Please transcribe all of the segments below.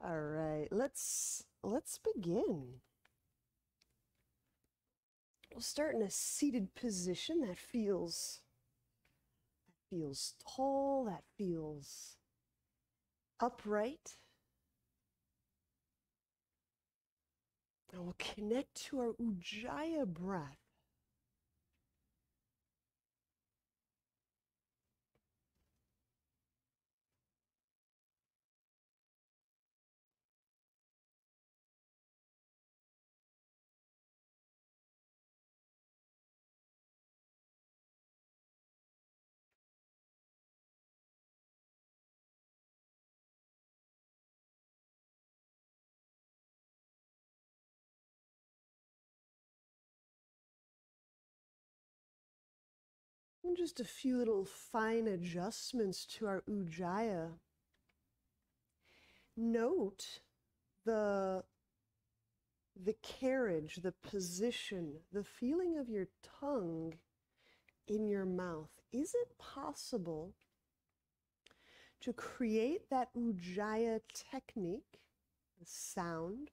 All right, let's begin. We'll start in a seated position that feels tall, that feels upright. And we'll connect to our Ujjayi breath. And just a few little fine adjustments to our Ujjayi. Note the carriage, the position, the feeling of your tongue in your mouth. Is it possible to create that Ujjayi technique, the sound,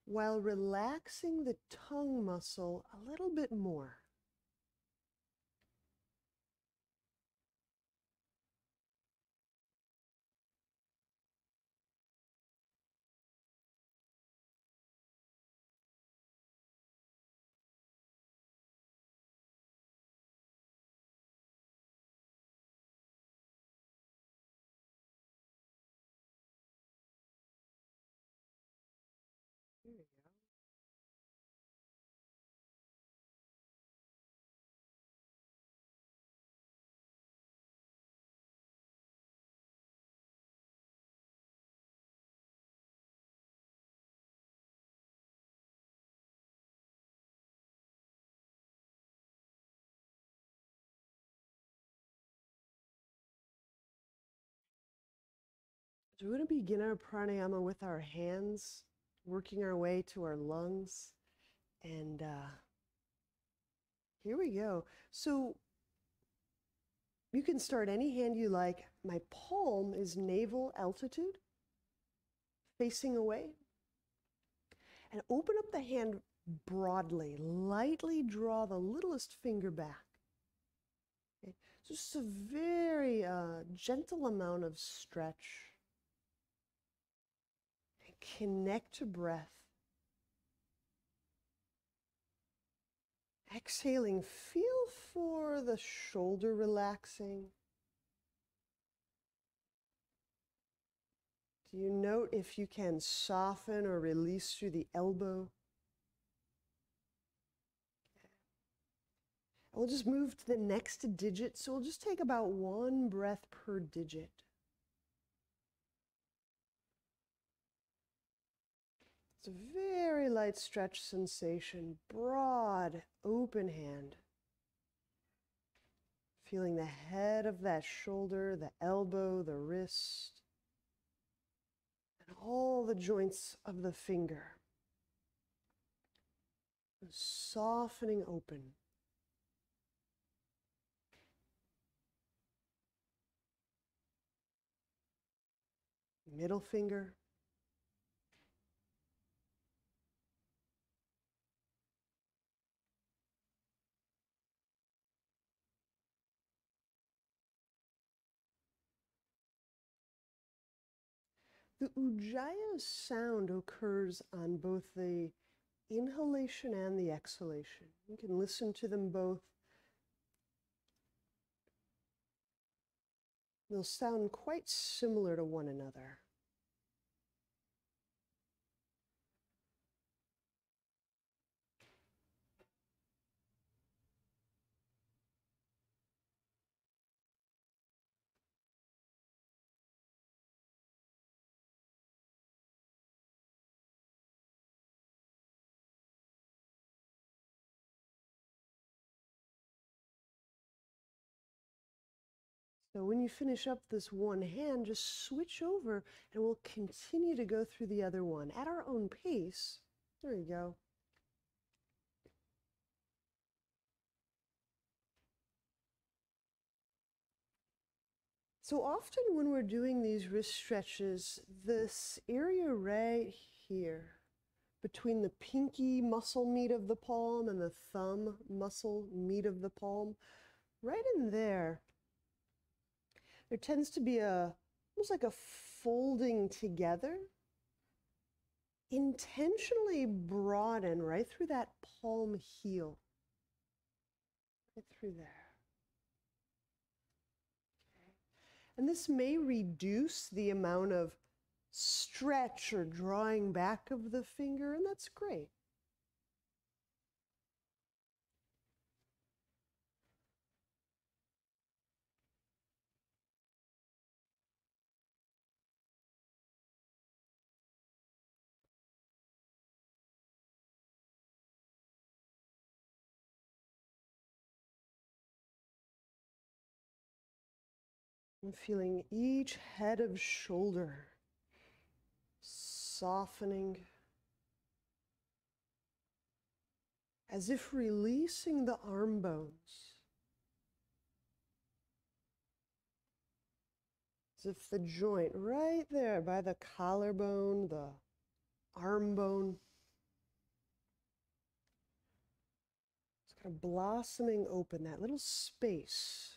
while relaxing the tongue muscle a little bit more? There you go. So we're going to begin our pranayama with our hands, working our way to our lungs. And here we go. So you can start any hand you like. My palm is navel altitude, facing away. And open up the hand broadly. Lightly draw the littlest finger back. Okay. Just a very gentle amount of stretch. And connect to breath. Exhaling, feel for the shoulder relaxing. Do you note if you can soften or release through the elbow? And we'll just move to the next digit. So we'll just take about one breath per digit. It's a very light stretch sensation, broad, open hand. Feeling the head of that shoulder, the elbow, the wrist, and all the joints of the finger. Softening open. Middle finger. The Ujjayi sound occurs on both the inhalation and the exhalation. You can listen to them both. They'll sound quite similar to one another. So when you finish up this one hand, just switch over and we'll continue to go through the other one at our own pace. There you go. So often when we're doing these wrist stretches, this area right here, between the pinky muscle meat of the palm and the thumb muscle meat of the palm, right in there, there tends to be almost like a folding together. Intentionally broaden right through that palm heel, right through there. And this may reduce the amount of stretch or drawing back of the finger, and that's great. I'm feeling each head of shoulder softening, as if releasing the arm bones, as if the joint right there by the collarbone, the arm bone, it's kind of blossoming open, that little space.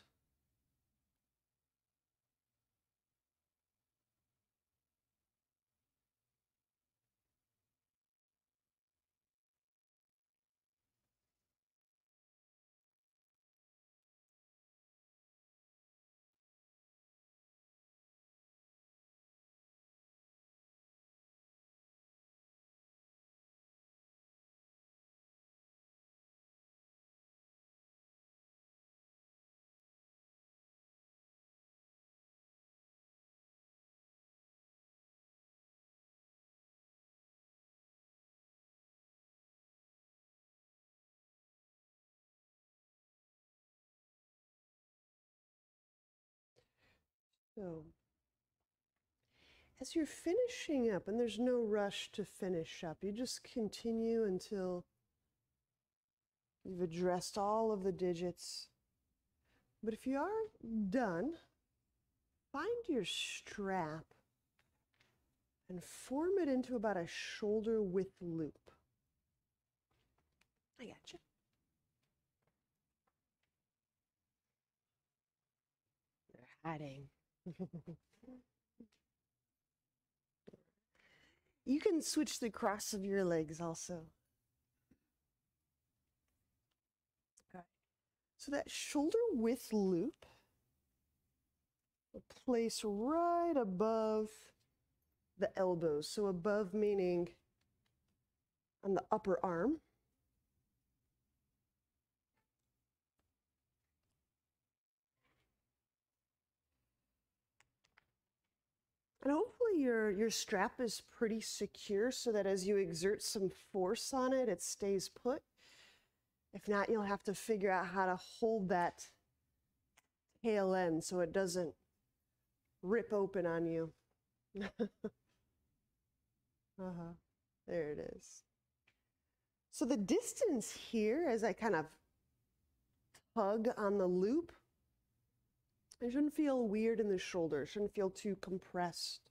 So, as you're finishing up, and there's no rush to finish up, you just continue until you've addressed all of the digits. But if you are done, find your strap and form it into about a shoulder width loop. I gotcha. You're hiding. You can switch the cross of your legs also. Okay. So that shoulder width loop, place right above the elbows. So above meaning on the upper arm. And hopefully your strap is pretty secure so that as you exert some force on it, it stays put. If not, you'll have to figure out how to hold that tail end so it doesn't rip open on you. There it is. So the distance here, as I kind of tug on the loop, it shouldn't feel weird in the shoulder. It shouldn't feel too compressed.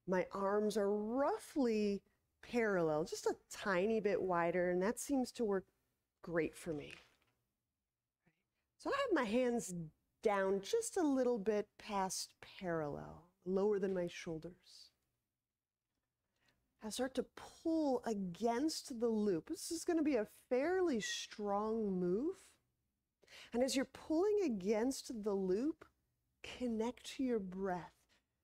My arms are roughly parallel, just a tiny bit wider, and that seems to work great for me. So I have my hands down just a little bit past parallel, lower than my shoulders. I start to pull against the loop. This is going to be a fairly strong move. And as you're pulling against the loop, connect to your breath.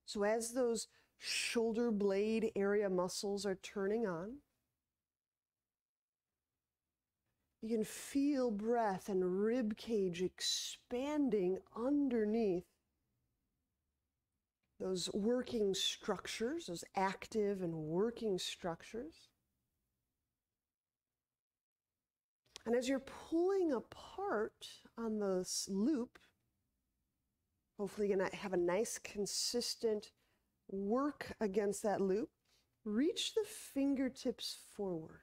So as those shoulder blade area muscles are turning on, you can feel breath and rib cage expanding underneath those working structures, those active and working structures. And as you're pulling apart on this loop, hopefully you're going to have a nice consistent work against that loop. Reach the fingertips forward.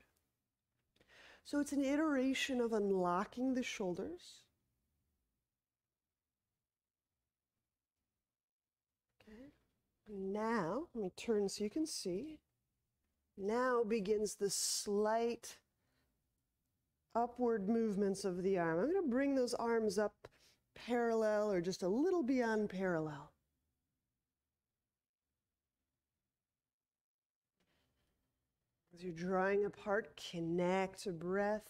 So it's an iteration of unlocking the shoulders, Now, let me turn so you can see. Now begins the slight upward movements of the arm. I'm going to bring those arms up parallel or just a little beyond parallel. As you're drawing apart, connect to breath.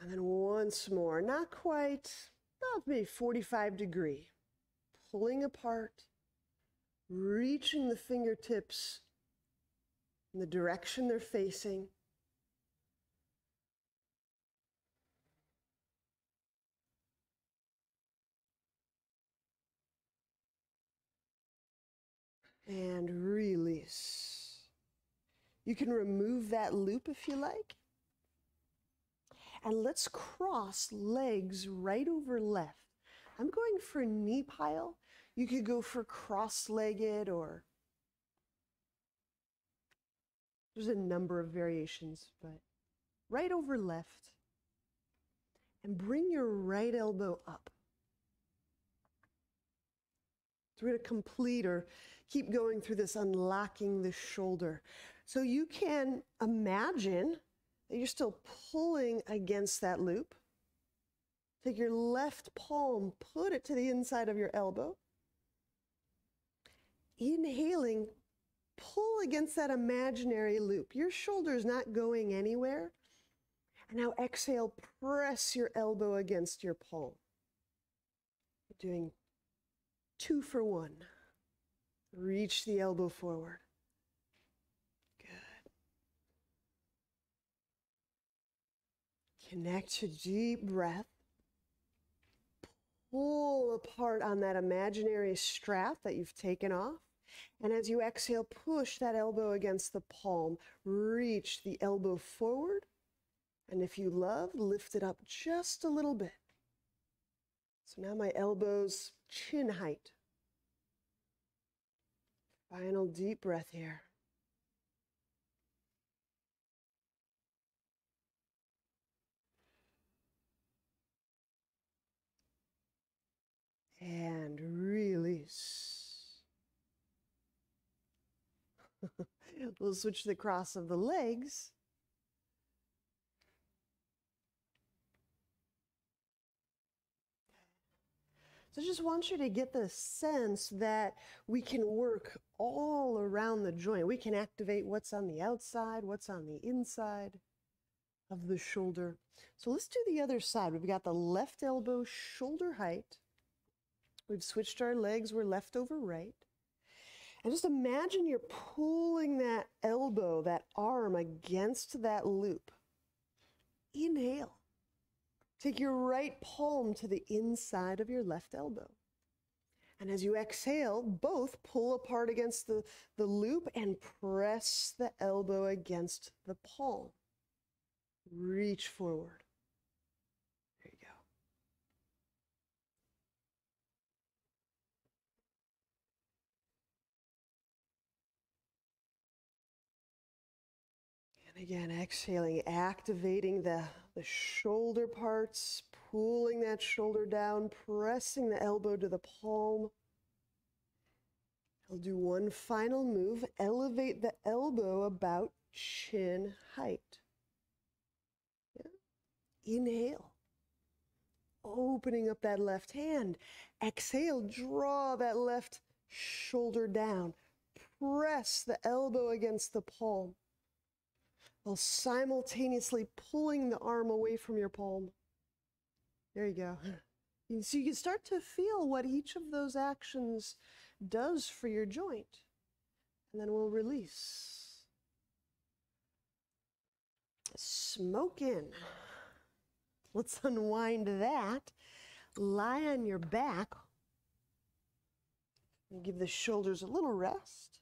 And then once more, not quite, about maybe 45-degree. Pulling apart, reaching the fingertips in the direction they're facing. And release. You can remove that loop if you like. And let's cross legs right over left. I'm going for knee pile. You could go for cross-legged, or there's a number of variations, but right over left. And bring your right elbow up. So we're going to complete or keep going through this unlocking the shoulder. So you can imagine that you're still pulling against that loop. Take your left palm, put it to the inside of your elbow. Inhaling, pull against that imaginary loop. Your shoulder is not going anywhere. And now exhale, press your elbow against your palm. You're doing 2 for 1. Reach the elbow forward. Good. Connect to deep breath. Pull apart on that imaginary strap that you've taken off. And as you exhale, push that elbow against the palm. Reach the elbow forward. And if you love, lift it up just a little bit. So now my elbow's chin height. Final deep breath here. And release. We'll switch to the cross of the legs. So I just want you to get the sense that we can work all around the joint. We can activate what's on the outside, what's on the inside of the shoulder. So let's do the other side. We've got the left elbow shoulder height. We've switched our legs. We're left over right. And just imagine you're pulling that elbow, that arm against that loop. Inhale. Take your right palm to the inside of your left elbow. And as you exhale, both pull apart against the loop and press the elbow against the palm. Reach forward. There you go. And again, exhaling, activating the shoulder parts, pulling that shoulder down, pressing the elbow to the palm. I'll do one final move. Elevate the elbow about chin height. Yeah. Inhale. Opening up that left hand. Exhale, draw that left shoulder down. Press the elbow against the palm, while simultaneously pulling the arm away from your palm. There you go. So you can start to feel what each of those actions does for your joint. And then we'll release. Smoke in. Let's unwind that. Lie on your back. And give the shoulders a little rest.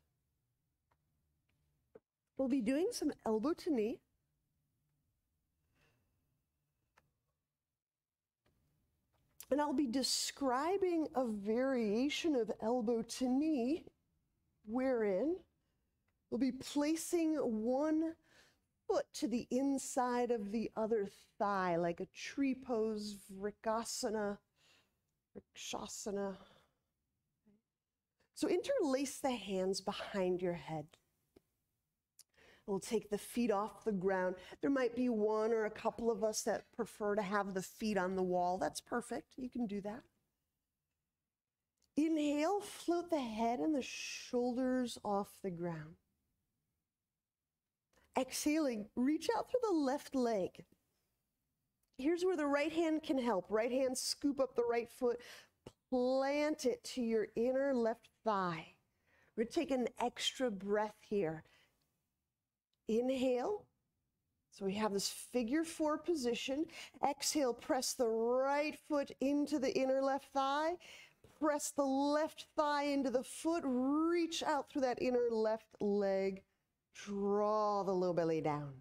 We'll be doing some elbow to knee. And I'll be describing a variation of elbow to knee, wherein we'll be placing one foot to the inside of the other thigh, like a tree pose, Vrikasana Vrikasana. So interlace the hands behind your head. We'll take the feet off the ground. There might be one or a couple of us that prefer to have the feet on the wall. That's perfect. You can do that. Inhale, float the head and the shoulders off the ground. Exhaling, reach out through the left leg. Here's where the right hand can help. Right hand, scoop up the right foot, plant it to your inner left thigh. We're going to take an extra breath here. Inhale. So we have this figure 4 position. Exhale, press the right foot into the inner left thigh. Press the left thigh into the foot. Reach out through that inner left leg. Draw the low belly down.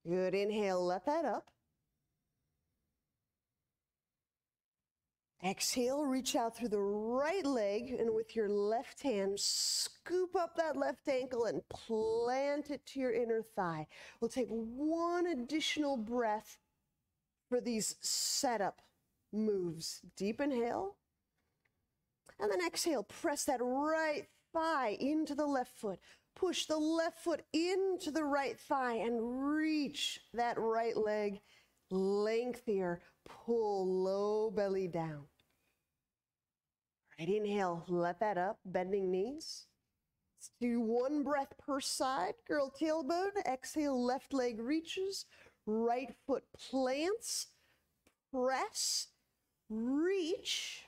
Good. Inhale, let that up. Exhale, reach out through the right leg, and with your left hand, scoop up that left ankle and plant it to your inner thigh. We'll take one additional breath for these setup moves. Deep inhale, and then exhale. Press that right thigh into the left foot. Push the left foot into the right thigh and reach that right leg lengthier. Pull low belly down. Right, inhale, let that up, bending knees. Let's do one breath per side. Girl tailbone. Exhale, left leg reaches. Right foot plants. Press. Reach.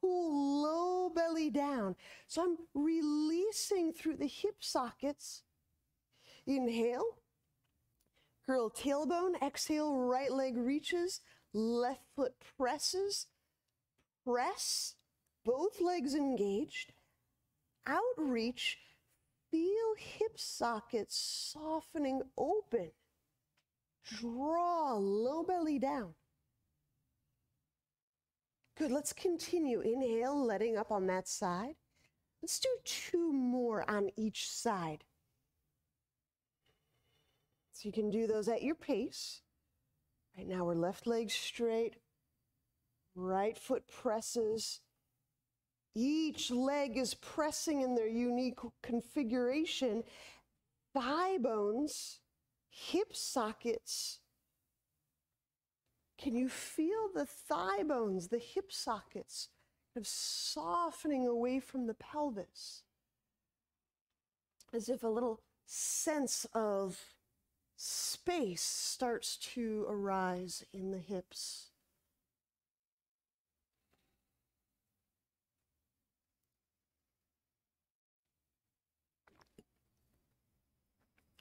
Pull low belly down. So I'm releasing through the hip sockets. Inhale. Girl tailbone. Exhale, right leg reaches. Left foot presses. Press. Both legs engaged. Outreach. Feel hip sockets softening open. Draw low belly down. Good, let's continue. Inhale, letting up on that side. Let's do 2 more on each side. So you can do those at your pace. Right now we're left leg straight, right foot presses. Each leg is pressing in their unique configuration. Thigh bones, hip sockets. Can you feel the thigh bones, the hip sockets, kind of softening away from the pelvis? As if a little sense of space starts to arise in the hips.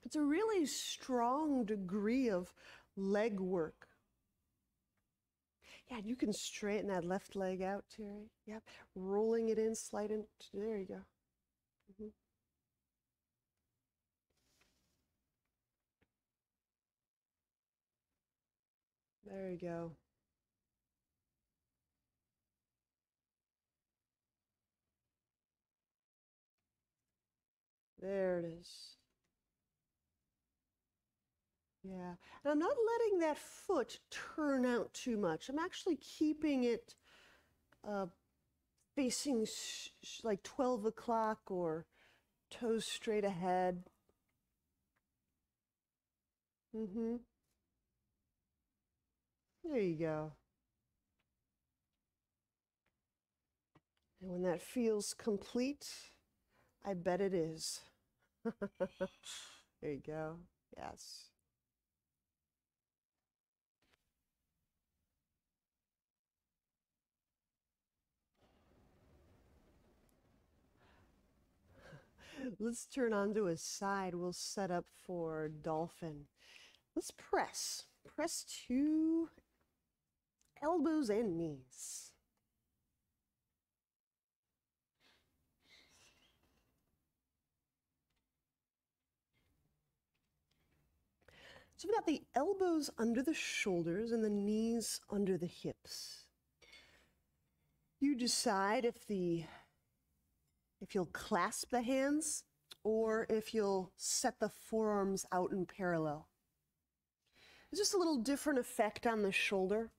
It's a really strong degree of leg work. Yeah, you can straighten that left leg out, Terry. Yep, rolling it in, sliding. There you go. Mm-hmm. There you go. There it is. Yeah, and I'm not letting that foot turn out too much. I'm actually keeping it facing like 12 o'clock or toes straight ahead. Mm-hmm. There you go. And when that feels complete, I bet it is. There you go. Yes. Let's turn onto a side. We'll set up for Dolphin. Let's press. Press to elbows and knees. So we've got the elbows under the shoulders and the knees under the hips. You decide if you'll clasp the hands or if you'll set the forearms out in parallel. It's just a little different effect on the shoulder.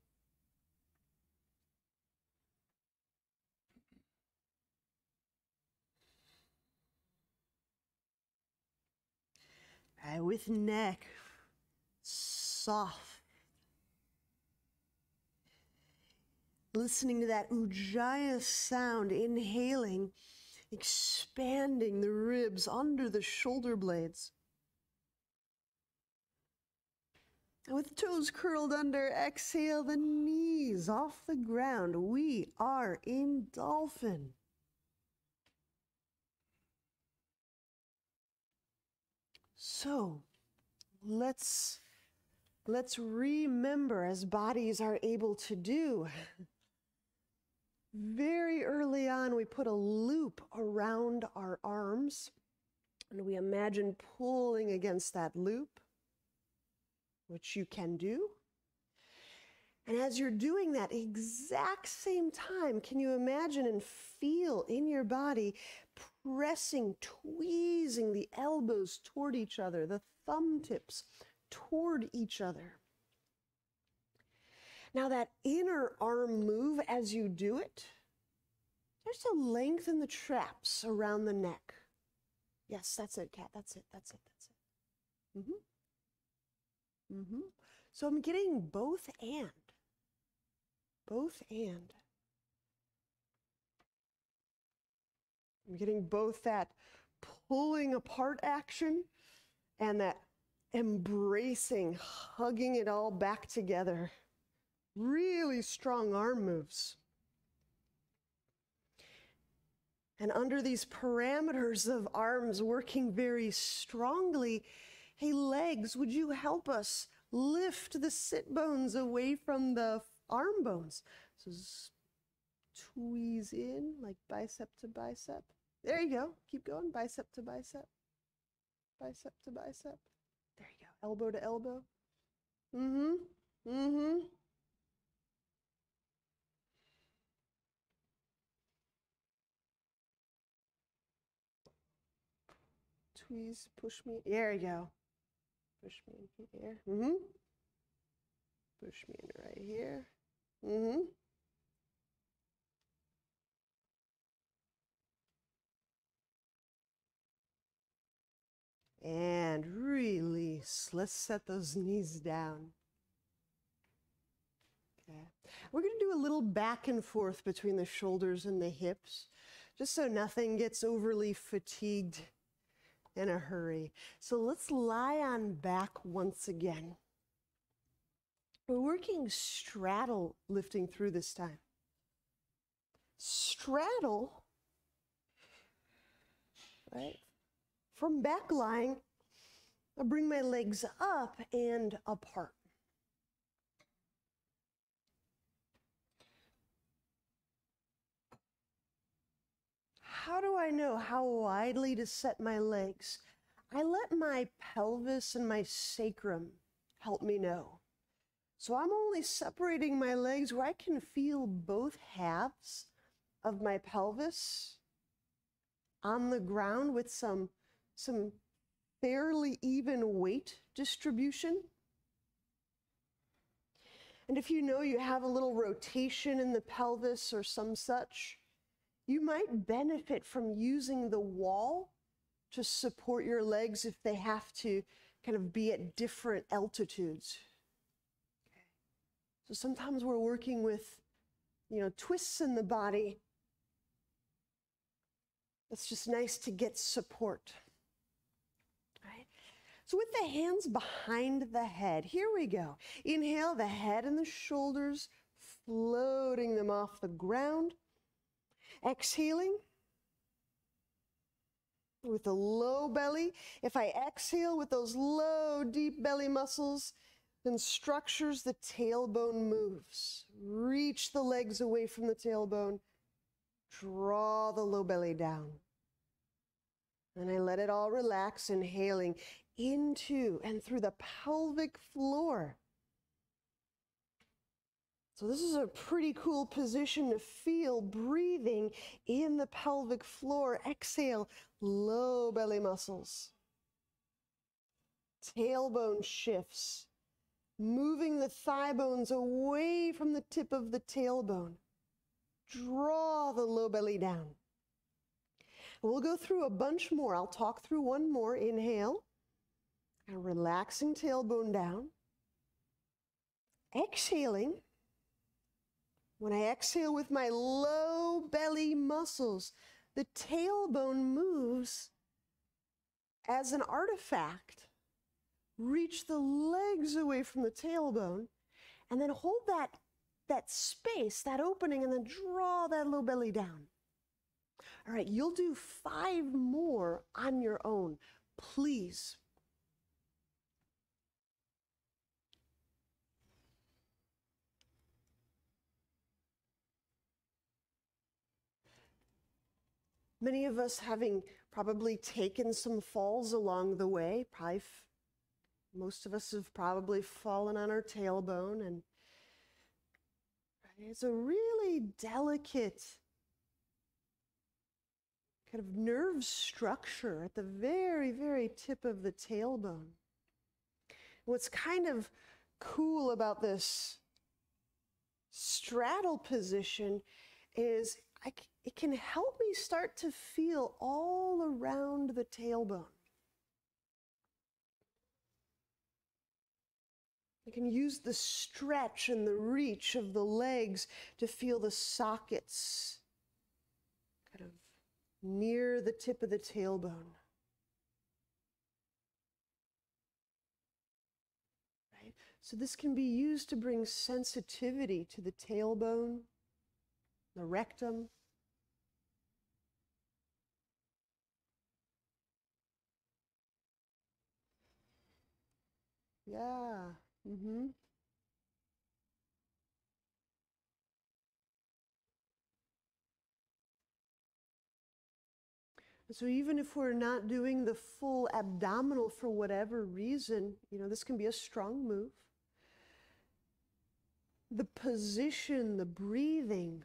With neck soft. Listening to that Ujjayi sound, inhaling, expanding the ribs under the shoulder blades. And with toes curled under, exhale the knees off the ground. We are in Dolphin. So let's remember, as bodies are able to do. Very early on, we put a loop around our arms, and we imagine pulling against that loop, which you can do. And as you're doing that exact same time, can you imagine and feel in your body pressing, tweezing the elbows toward each other, the thumb tips toward each other? Now that inner arm move, as you do it, there's a lengthen the traps around the neck. Yes, that's it, Kat. That's it. So I'm getting both and. I'm getting both that pulling apart action and that embracing, hugging it all back together. Really strong arm moves. And under these parameters of arms working very strongly, hey, legs, would you help us lift the sit bones away from the arm bones? So squeeze in like bicep to bicep. There you go. Keep going. Bicep to bicep. Bicep to bicep. There you go. Elbow to elbow. Tweeze, push me. There you go. Push me in here. Push me in right here. And release. Let's set those knees down. Okay. We're going to do a little back and forth between the shoulders and the hips, just so nothing gets overly fatigued in a hurry. So let's lie on back once again. We're working straddle lifting through this time. Straddle, right? From back lying, I bring my legs up and apart. How do I know how widely to set my legs? I let my pelvis and my sacrum help me know. So I'm only separating my legs where I can feel both halves of my pelvis on the ground with some fairly even weight distribution. And if you know you have a little rotation in the pelvis or some such, you might benefit from using the wall to support your legs if they have to kind of be at different altitudes. Okay. So sometimes we're working with, twists in the body. It's just nice to get support. Right? So with the hands behind the head, here we go. Inhale, the head and the shoulders, floating them off the ground. Exhaling with a low belly. If I exhale with those low, deep belly muscles, then structures, the tailbone moves. Reach the legs away from the tailbone. Draw the low belly down. And I let it all relax, inhaling into and through the pelvic floor. So this is a pretty cool position to feel, breathing in the pelvic floor. Exhale, low belly muscles. Tailbone shifts, moving the thigh bones away from the tip of the tailbone. Draw the low belly down. We'll go through a bunch more. I'll talk through one more. Inhale. And relaxing tailbone down. Exhaling. When I exhale with my low belly muscles, the tailbone moves as an artifact. Reach the legs away from the tailbone, and then hold that space, that opening, and then draw that low belly down. All right, you'll do 5 more on your own. Please. Many of us having probably taken some falls along the way. Most of us have probably fallen on our tailbone, and it's a really delicate kind of nerve structure at the very, very tip of the tailbone. What's kind of cool about this straddle position is it can help me start to feel all around the tailbone. I can use the stretch and the reach of the legs to feel the sockets kind of near the tip of the tailbone. Right? So this can be used to bring sensitivity to the tailbone, the rectum. Yeah. Mm-hmm. So even if we're not doing the full abdominal for whatever reason, this can be a strong move. The position, the breathing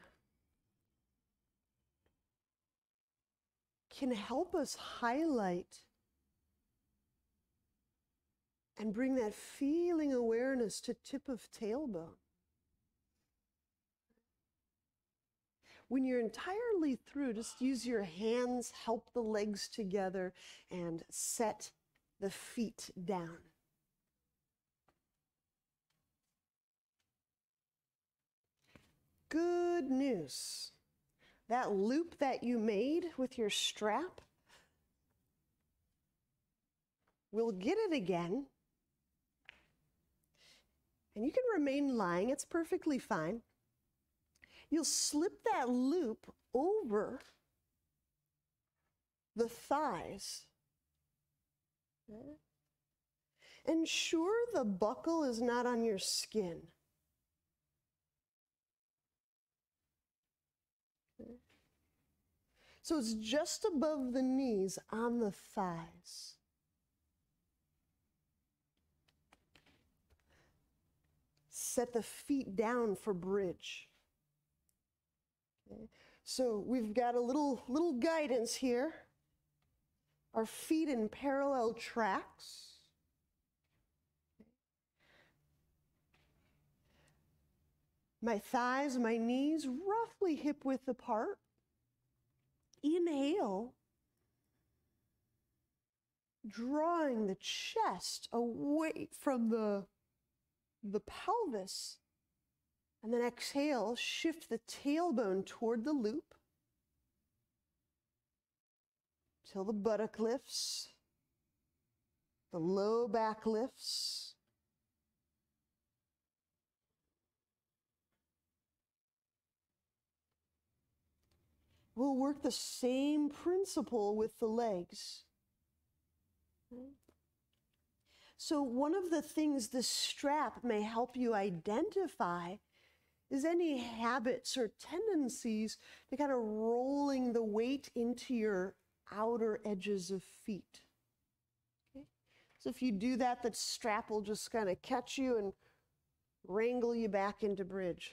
can help us highlight and bring that feeling awareness to tip of tailbone. When you're entirely through, just use your hands, help the legs together, and set the feet down. Good news. That loop that you made with your strap, we'll get it again. And you can remain lying, it's perfectly fine. You'll slip that loop over the thighs. Okay. Ensure the buckle is not on your skin. Okay. So it's just above the knees on the thighs. Set the feet down for bridge. Okay. So we've got a little guidance here. Our feet in parallel tracks. My thighs, my knees roughly hip width apart. Inhale, drawing the chest away from the pelvis. And then exhale, shift the tailbone toward the loop till the buttock lifts, the low back lifts. We'll work the same principle with the legs. So one of the things this strap may help you identify is any habits or tendencies to kind of rolling the weight into your outer edges of feet. Okay? So if you do that, the strap will just kind of catch you and wrangle you back into bridge.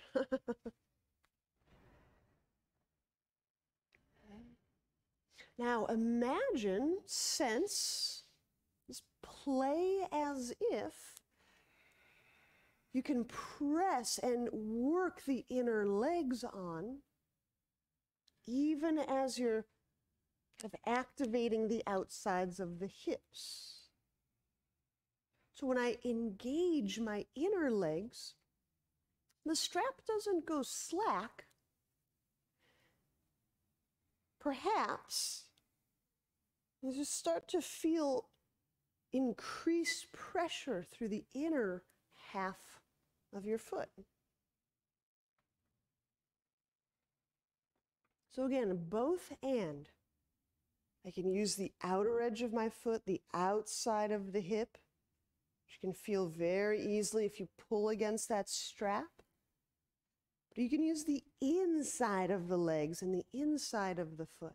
Now imagine, sense, just play as if you can press and work the inner legs on, even as you're activating the outsides of the hips. So when I engage my inner legs, the strap doesn't go slack. Perhaps you just start to feel increased pressure through the inner half of your foot. So again, both and. I can use the outer edge of my foot, the outside of the hip, which you can feel very easily if you pull against that strap. But you can use the inside of the legs and the inside of the foot.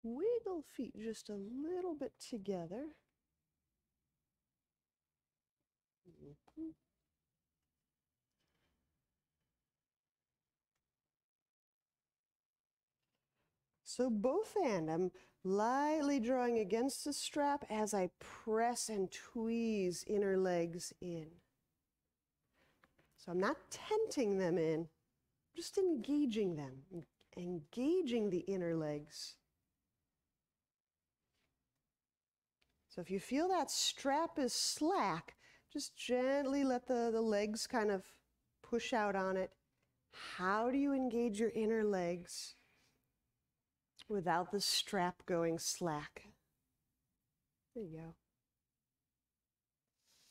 Wiggle feet just a little bit together. Mm-hmm. So both and, I'm lightly drawing against the strap as I press and tweeze inner legs in. So I'm not tenting them in, just engaging them, engaging the inner legs. So if you feel that strap is slack, just gently let the legs kind of push out on it. How do you engage your inner legs without the strap going slack? There you go.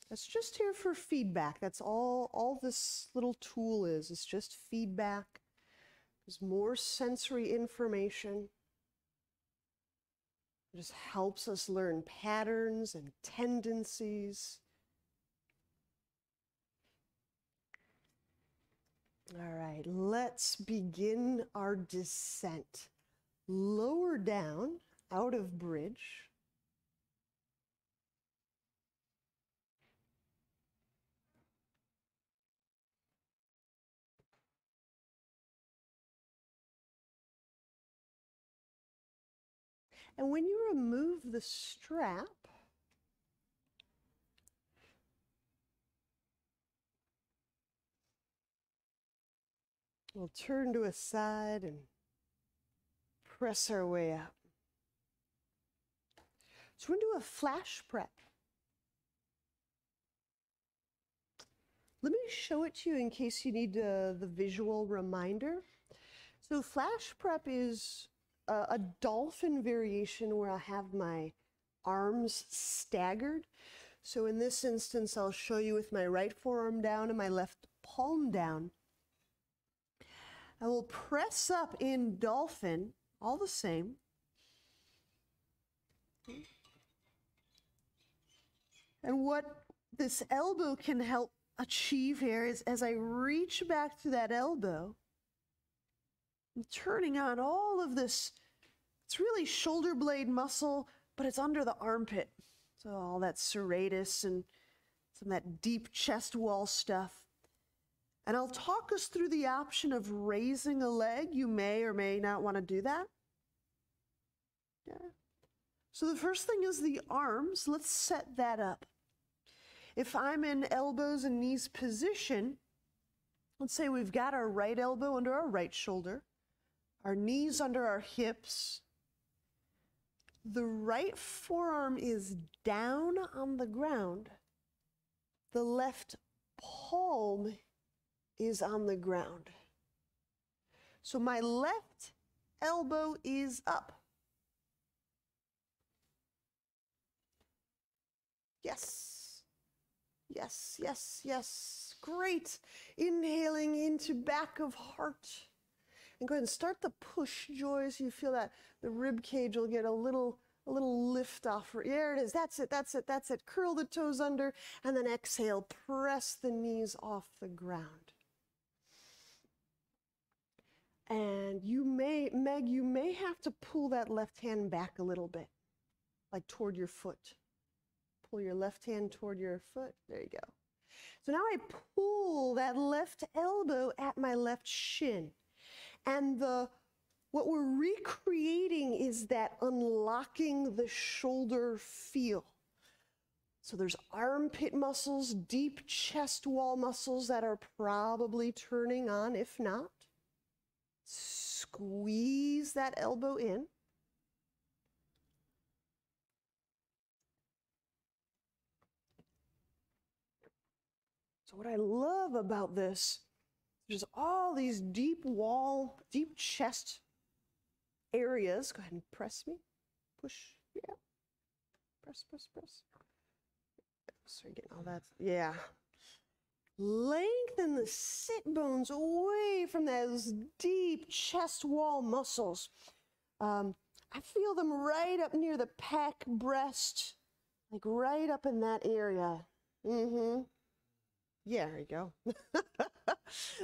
That's just here for feedback. That's all this little tool is. It's just feedback. There's more sensory information. It just helps us learn patterns and tendencies. All right, let's begin our descent. Lower down, out of bridge. And when you remove the strap, we'll turn to a side and press our way up. So we're going to do a flash prep. Let me show it to you in case you need the visual reminder. So flash prep is a dolphin variation where I have my arms staggered. So in this instance, I'll show you with my right forearm down and my left palm down. I will press up in dolphin, all the same. And what this elbow can help achieve here is as I reach back to that elbow, I'm turning on all of this. It's really shoulder blade muscle, but it's under the armpit. So all that serratus and some of that deep chest wall stuff. And I'll talk us through the option of raising a leg. You may or may not want to do that. Yeah. So the first thing is the arms. Let's set that up. If I'm in elbows and knees position, let's say we've got our right elbow under our right shoulder, our knees under our hips. The right forearm is down on the ground. The left palm is on the ground. So my left elbow is up. Yes. Yes, yes, yes. Great. Inhaling into back of heart. And go ahead and start the push, Joy, so you feel that the rib cage will get a little lift off. There it is. That's it, that's it, that's it. Curl the toes under, and then exhale. Press the knees off the ground. And you may, Meg, you may have to pull that left hand back a little bit, like toward your foot. Pull your left hand toward your foot. There you go. So now I pull that left elbow at my left shin. And what we're recreating is that unlocking the shoulder feel. So there's armpit muscles, deep chest wall muscles that are probably turning on. If not, squeeze that elbow in. So what I love about this, there's all these deep chest areas. Go ahead and press me. Push. Yeah. Press, press, press. Sorry, getting all that. Yeah. Lengthen the sit bones away from those deep chest wall muscles. I feel them right up near the pec, breast, like right up in that area. Mm-hmm. Yeah, there you go.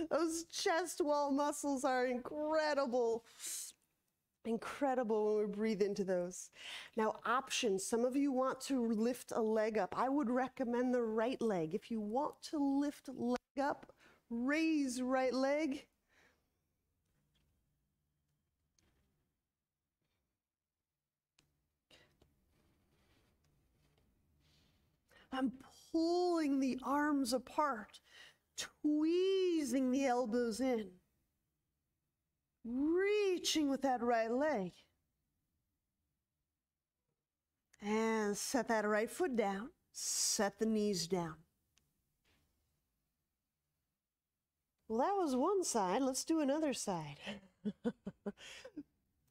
Those chest wall muscles are incredible. Incredible when we breathe into those. Now, options. Some of you want to lift a leg up. I would recommend the right leg. If you want to lift leg up, raise right leg. I'm pulling the arms apart, tweezing the elbows in, reaching with that right leg. And set that right foot down, set the knees down. Well, that was one side. Let's do another side.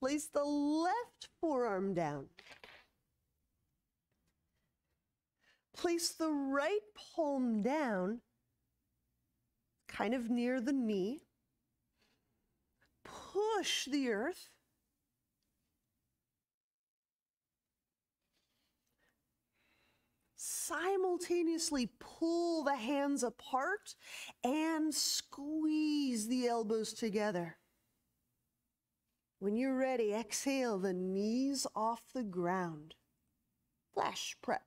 Place the left forearm down. Place the right palm down, kind of near the knee. Push the earth. Simultaneously pull the hands apart and squeeze the elbows together. When you're ready, exhale the knees off the ground. Flash prep.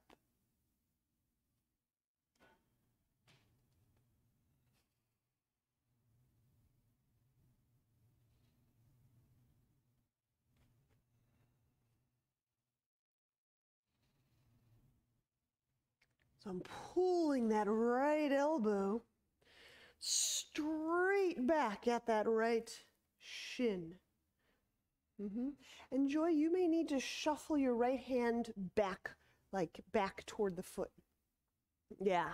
So I'm pulling that right elbow straight back at that right shin. And Joy, you may need to shuffle your right hand back, like back toward the foot. Yeah.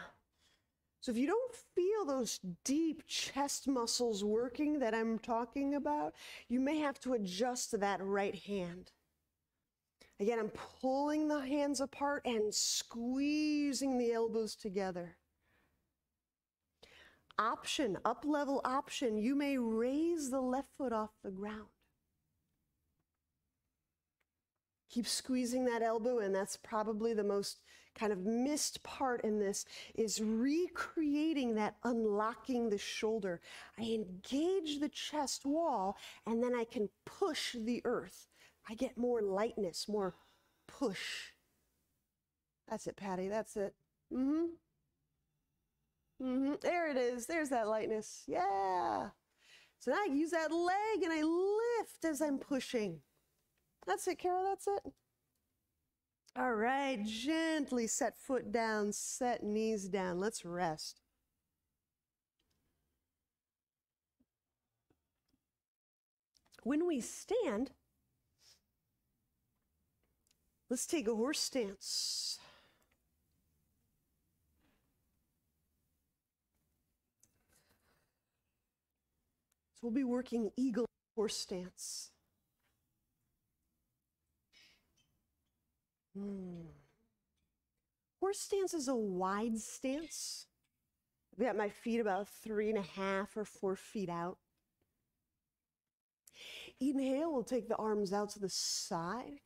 So if you don't feel those deep chest muscles working that I'm talking about, you may have to adjust that right hand. Again, I'm pulling the hands apart and squeezing the elbows together. Option, up-level option, you may raise the left foot off the ground. Keep squeezing that elbow, and that's probably the most kind of missed part in this, is recreating that unlocking the shoulder. I engage the chest wall, and then I can push the earth. I get more lightness, more push. That's it, Patty, that's it. There it is, there's that lightness, yeah. So now I use that leg and I lift as I'm pushing. That's it, Kara, that's it. All right, gently set foot down, set knees down. Let's rest. When we stand, let's take a horse stance. So we'll be working eagle horse stance. Horse stance is a wide stance. I've got my feet about 3.5 or 4 feet out. Inhale, we'll take the arms out to the side.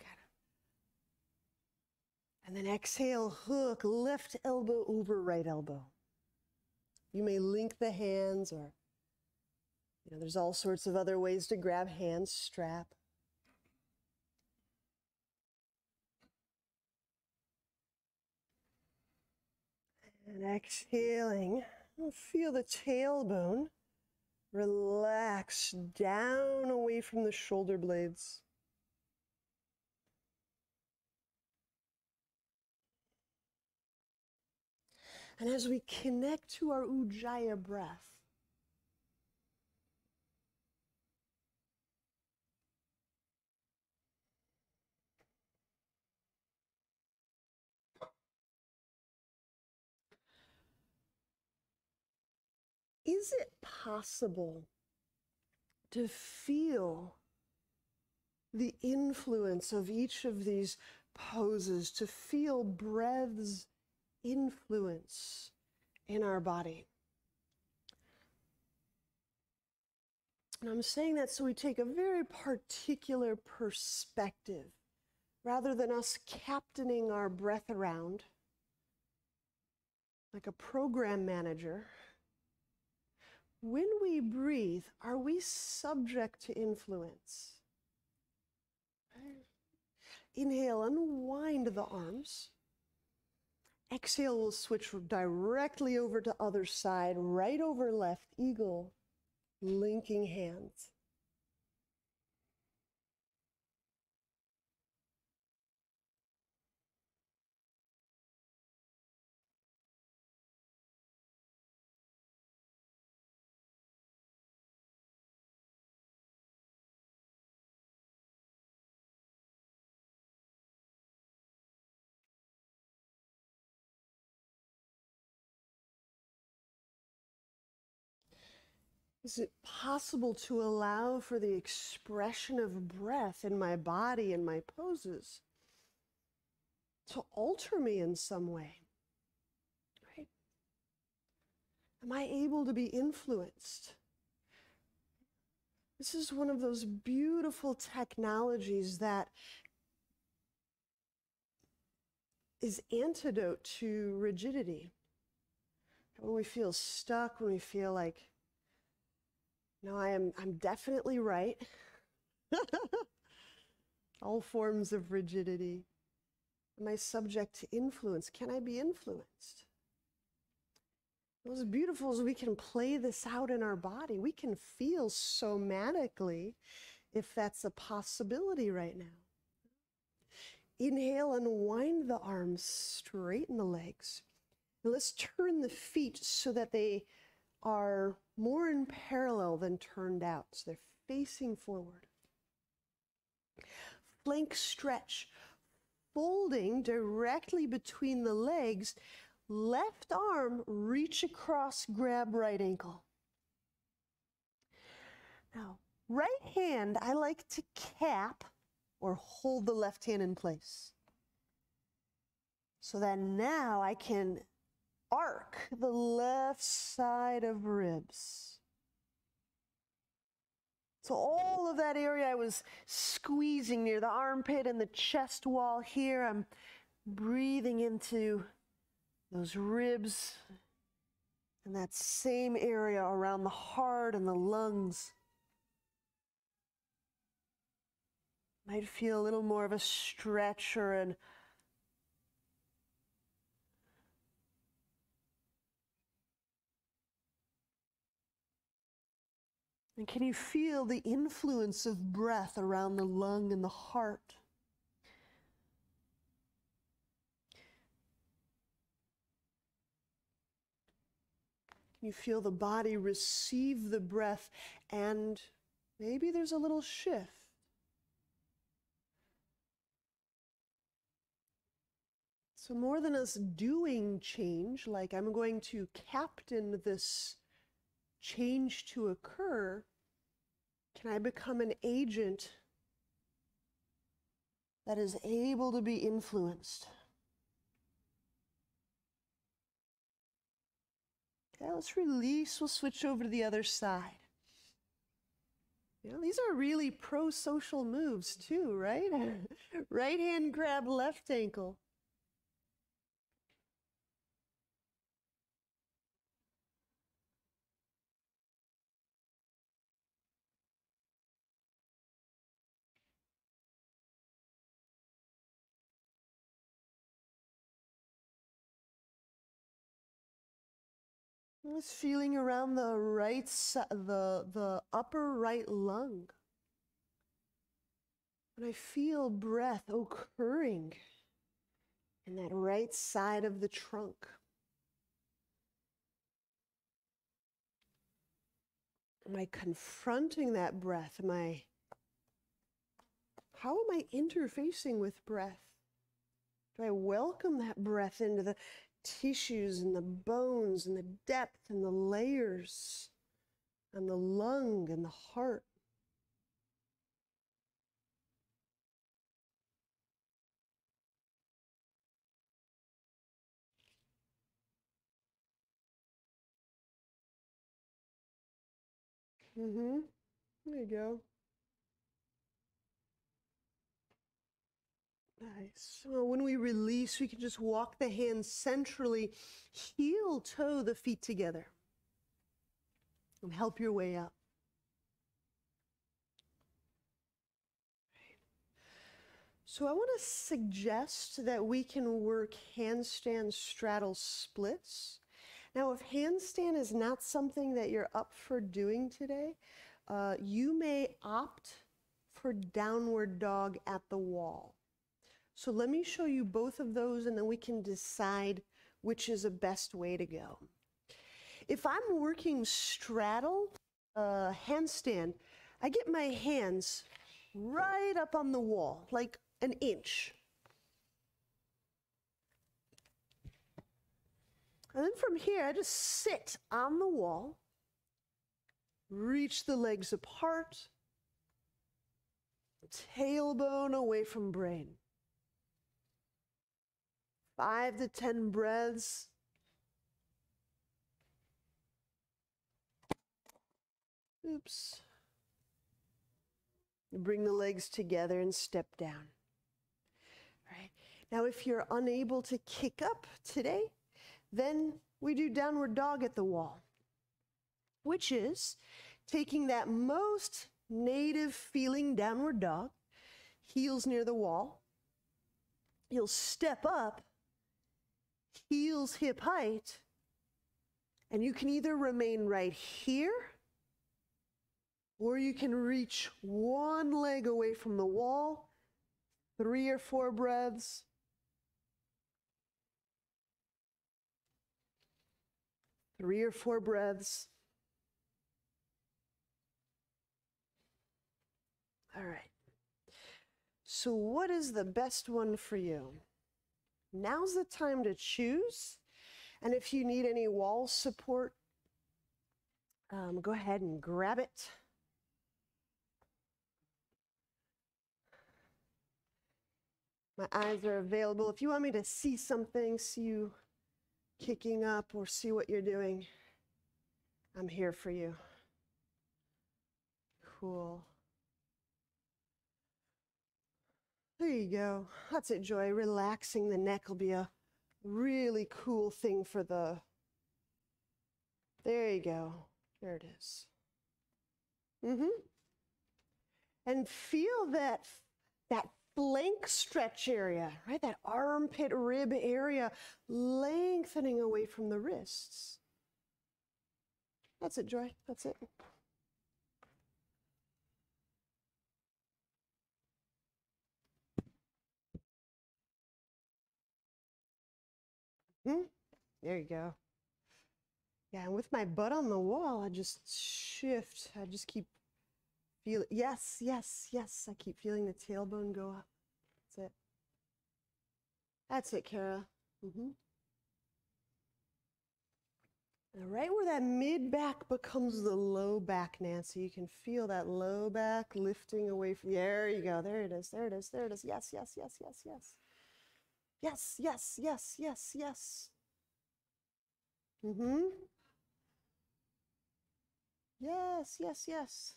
And then exhale, hook, left elbow over right elbow. You may link the hands, or there's all sorts of other ways to grab hands, strap. And exhaling, feel the tailbone relax down away from the shoulder blades. And as we connect to our Ujjayi breath, is it possible to feel the influence of each of these poses, to feel breath's influence in our body? And I'm saying that so we take a very particular perspective, rather than us captaining our breath around like a program manager. When we breathe, are we subject to influence? Inhale, unwind the arms. Exhale, we'll switch directly over to other side, right over left, eagle, linking hands. Is it possible to allow for the expression of breath in my body and my poses to alter me in some way? Right? Am I able to be influenced? This is one of those beautiful technologies that is antidote to rigidity. When we feel stuck, when we feel like, no, I'm definitely right. All forms of rigidity. Am I subject to influence? Can I be influenced? What's beautiful is we can play this out in our body. We can feel somatically if that's a possibility right now. Inhale, unwind the arms, straighten the legs. Now let's turn the feet so that they are more in parallel than turned out. So they're facing forward. Flank stretch, folding directly between the legs. Left arm, reach across, grab right ankle. Now, right hand, I like to cap or hold the left hand in place. So that now I can arc the left side of ribs. So all of that area I was squeezing near the armpit and the chest wall here, I'm breathing into those ribs and that same area around the heart and the lungs. Might feel a little more of a stretch or an and can you feel the influence of breath around the lung and the heart? Can you feel the body receive the breath and maybe there's a little shift? So more than us doing change, like I'm going to captain this change to occur, can I become an agent that is able to be influenced? Okay, let's release. We'll switch over to the other side. You know, these are really pro-social moves too, right? Right hand grab left ankle. Just feeling around the right side, the upper right lung. And I feel breath occurring in that right side of the trunk. Am I confronting that breath? How am I interfacing with breath? Do I welcome that breath into the tissues and the bones and the depth and the layers and the lung and the heart. There you go. Nice. So when we release, we can just walk the hands centrally, heel toe the feet together, and help your way up. So I want to suggest that we can work handstand straddle splits. Now, if handstand is not something that you're up for doing today, you may opt for downward dog at the wall. So let me show you both of those, and then we can decide which is the best way to go. If I'm working straddle, handstand, I get my hands right up on the wall, like an inch. And then from here, I just sit on the wall, reach the legs apart, tailbone away from brain. 5 to 10 breaths. Oops. Bring the legs together and step down. All right. Now, if you're unable to kick up today, then we do downward dog at the wall, which is taking that most native feeling downward dog, heels near the wall. You'll step up, heels hip height, and you can either remain right here, or you can reach one leg away from the wall, 3 or 4 breaths. Three or four breaths. All right. So what is the best one for you? Now's the time to choose. And if you need any wall support, go ahead and grab it. My eyes are available. If you want me to see something, see you kicking up or see what you're doing, I'm here for you. Cool. There you go. That's it, Joy. Relaxing the neck will be a really cool thing for the... There you go. There it is. And feel that flank stretch area, right? That armpit rib area lengthening away from the wrists. That's it, Joy. That's it. There you go. Yeah, and with my butt on the wall, I just shift. I just keep feeling, yes, yes, yes. I keep feeling the tailbone go up. That's it. That's it, Kara. Now, right where that mid back becomes the low back, Nancy, you can feel that low back lifting away from, there you go. There it is. There it is. There it is. Yes, yes, yes, yes, yes. Yes, yes, yes, yes, yes. Yes, yes, yes.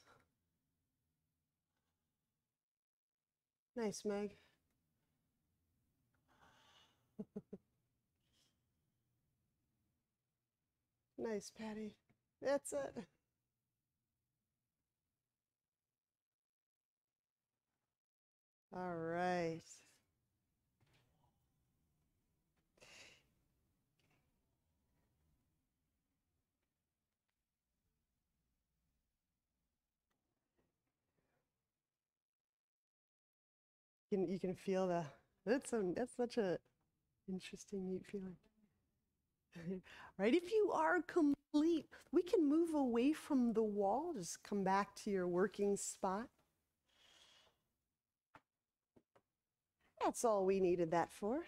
Nice, Meg. Nice, Patty. That's it. All right. You can feel that's such a interesting, neat feeling. Right, if you are complete, we can move away from the wall, just come back to your working spot. That's all we needed that for.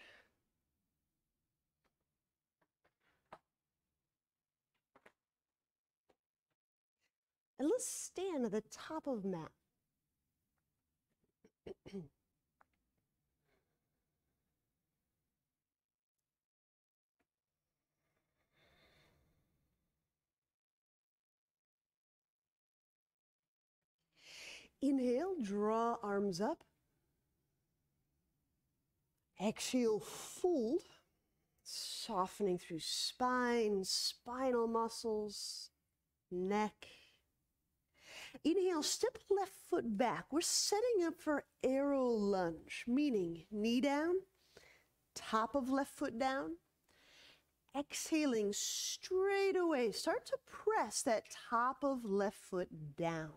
And let's stand at the top of the mat. Inhale, draw arms up. Exhale, fold, softening through spine, spinal muscles, neck. Inhale, step left foot back. We're setting up for arrow lunge, meaning knee down, top of left foot down. Exhaling straight away. Start to press that top of left foot down.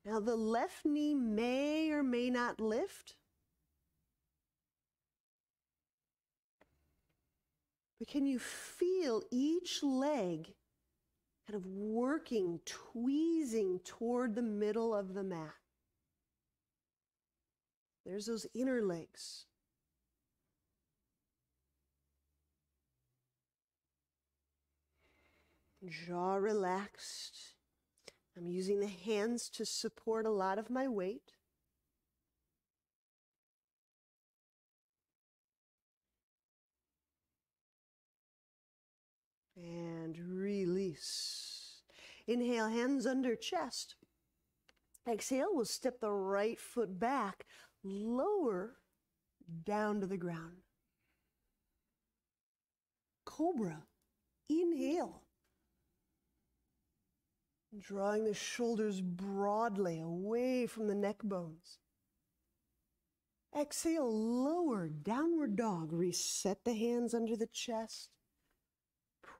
Now the left knee may or may not lift. But can you feel each leg kind of working, tweezing toward the middle of the mat? There's those inner legs. Jaw relaxed. I'm using the hands to support a lot of my weight. And release. Inhale, hands under chest. Exhale, we'll step the right foot back, lower down to the ground. Cobra. Inhale. Drawing the shoulders broadly away from the neck bones. Exhale, lower, downward dog. Reset the hands under the chest.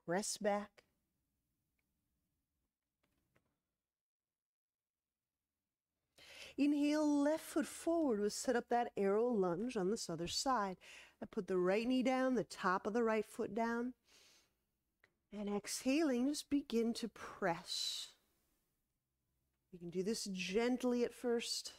Press back. Inhale, left foot forward. We'll set up that arrow lunge on this other side. I put the right knee down, the top of the right foot down. And exhaling, just begin to press. You can do this gently at first.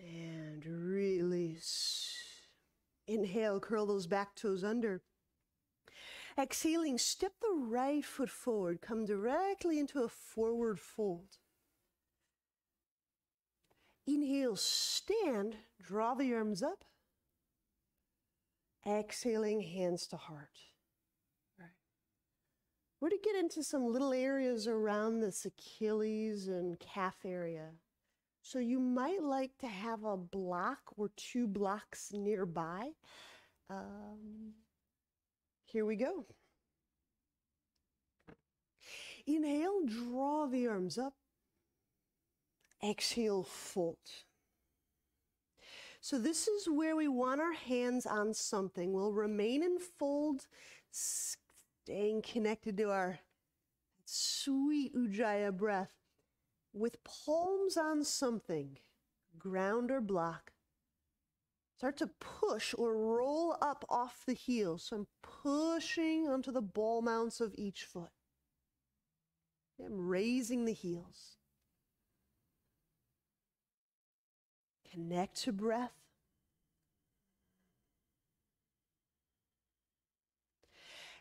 And release. Inhale, curl those back toes under. Exhaling, step the right foot forward. Come directly into a forward fold. Inhale, stand. Draw the arms up. Exhaling, hands to heart. Right. We're to get into some little areas around this Achilles and calf area. So you might like to have a block or two blocks nearby. Here we go. Inhale, draw the arms up. Exhale, fold. So this is where we want our hands on something. We'll remain in fold, staying connected to our sweet Ujjayi breath. With palms on something, ground or block, start to push or roll up off the heels. So I'm pushing onto the ball mounts of each foot. I'm raising the heels. Connect to breath.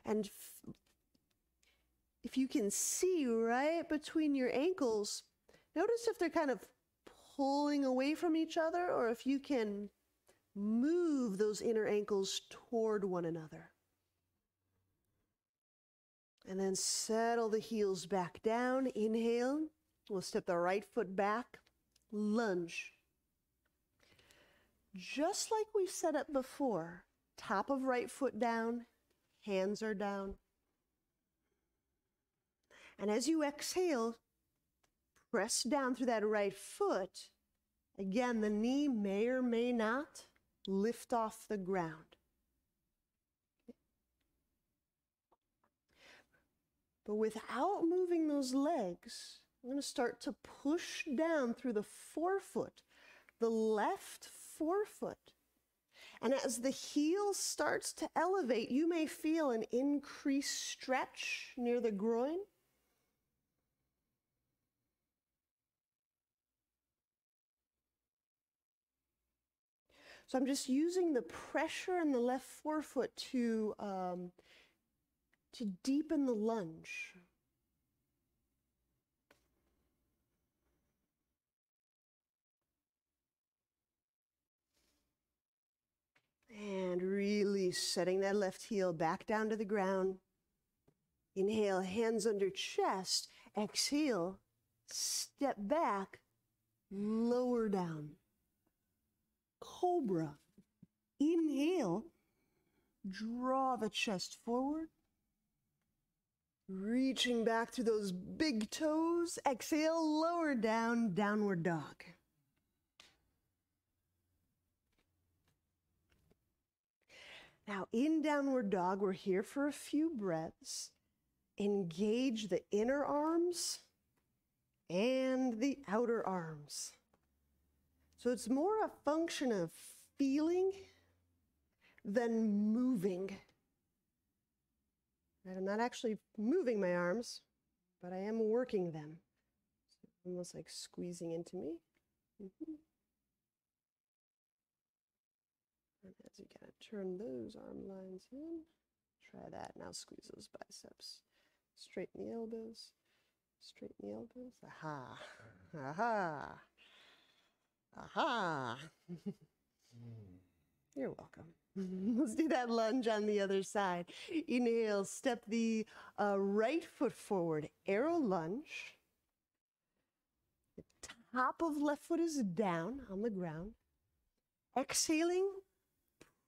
And if you can see right between your ankles, notice if they're kind of pulling away from each other or if you can move those inner ankles toward one another. And then settle the heels back down. Inhale. We'll step the right foot back. Lunge. Just like we've set up before. Top of right foot down. Hands are down. And as you exhale, press down through that right foot. Again, the knee may or may not lift off the ground. But without moving those legs, I'm going to start to push down through the forefoot, the left forefoot. And as the heel starts to elevate, you may feel an increased stretch near the groin. So I'm just using the pressure in the left forefoot to deepen the lunge. And really setting that left heel back down to the ground. Inhale, hands under chest. Exhale, step back, lower down. Cobra. Inhale, draw the chest forward. Reaching back through those big toes. Exhale, lower down, downward dog. Now, in downward dog, we're here for a few breaths. Engage the inner arms and the outer arms. So it's more a function of feeling than moving. Right? I'm not actually moving my arms, but I am working them. So almost like squeezing into me. Mm-hmm. And as you kind of turn those arm lines in, try that. Now squeeze those biceps. Straighten the elbows. Straighten the elbows. Aha. Aha. Aha. You're welcome. Let's do that lunge on the other side. Inhale, step the right foot forward. Arrow lunge. The top of left foot is down on the ground. Exhaling,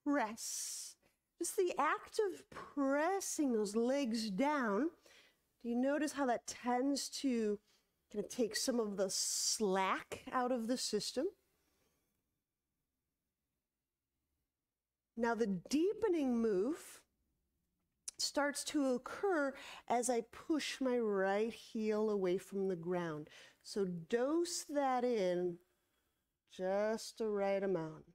press. Just the act of pressing those legs down. Do you notice how that tends to kind of take some of the slack out of the system? Now the deepening move starts to occur as I push my right heel away from the ground. So dose that in just the right amount.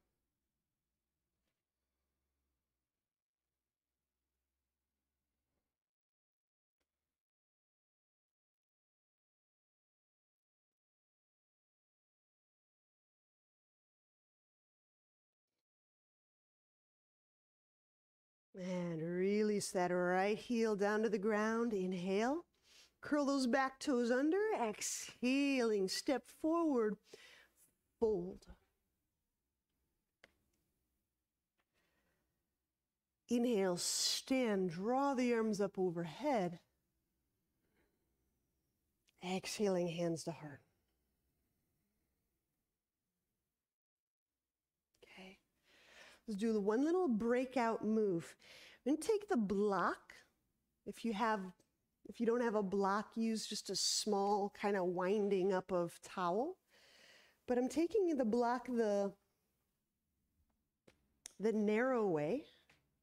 And release that right heel down to the ground. Inhale. Curl those back toes under. Exhaling. Step forward. Fold. Inhale. Stand. Draw the arms up overhead. Exhaling, hands to heart. Okay. Let's do the one little breakout move. Then take the block. If you don't have a block, use just a small kind of winding up of towel. But I'm taking the block the narrow way.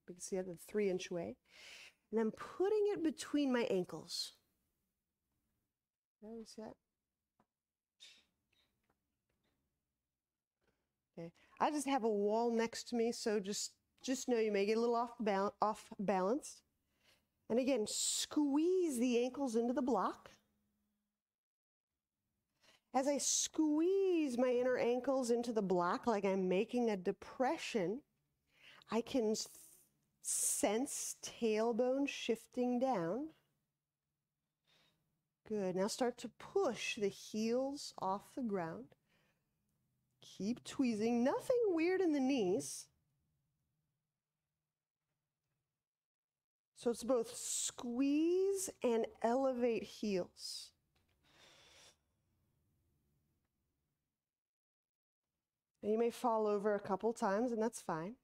You can see it the 3-inch way. And I'm putting it between my ankles. Okay, you see that? Okay. I just have a wall next to me, so just know you may get a little off balance. And again, squeeze the ankles into the block. As I squeeze my inner ankles into the block, like I'm making a depression, I can sense tailbone shifting down. Good. Now start to push the heels off the ground. Keep tweezing. Nothing weird in the knees. So it's both squeeze and elevate heels. And you may fall over a couple times, and that's fine.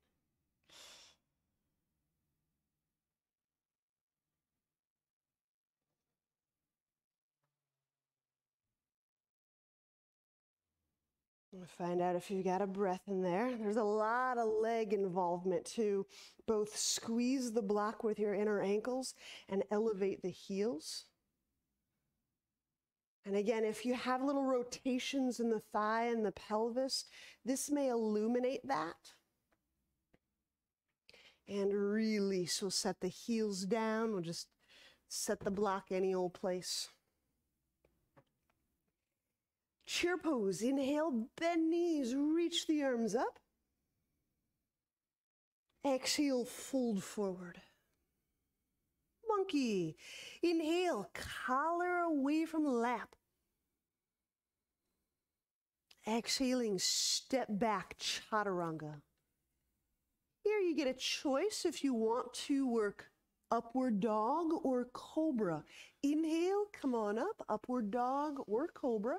Find out if you've got a breath in there. There's a lot of leg involvement to both squeeze the block with your inner ankles and elevate the heels. And again, if you have little rotations in the thigh and the pelvis, this may illuminate that. And release. We'll set the heels down. We'll just set the block any old place. Chair pose. Inhale, bend knees, reach the arms up. Exhale, fold forward. Monkey. Inhale, collar away from lap. Exhaling, step back, chaturanga. Here you get a choice if you want to work upward dog or cobra. Inhale, come on up, upward dog or cobra.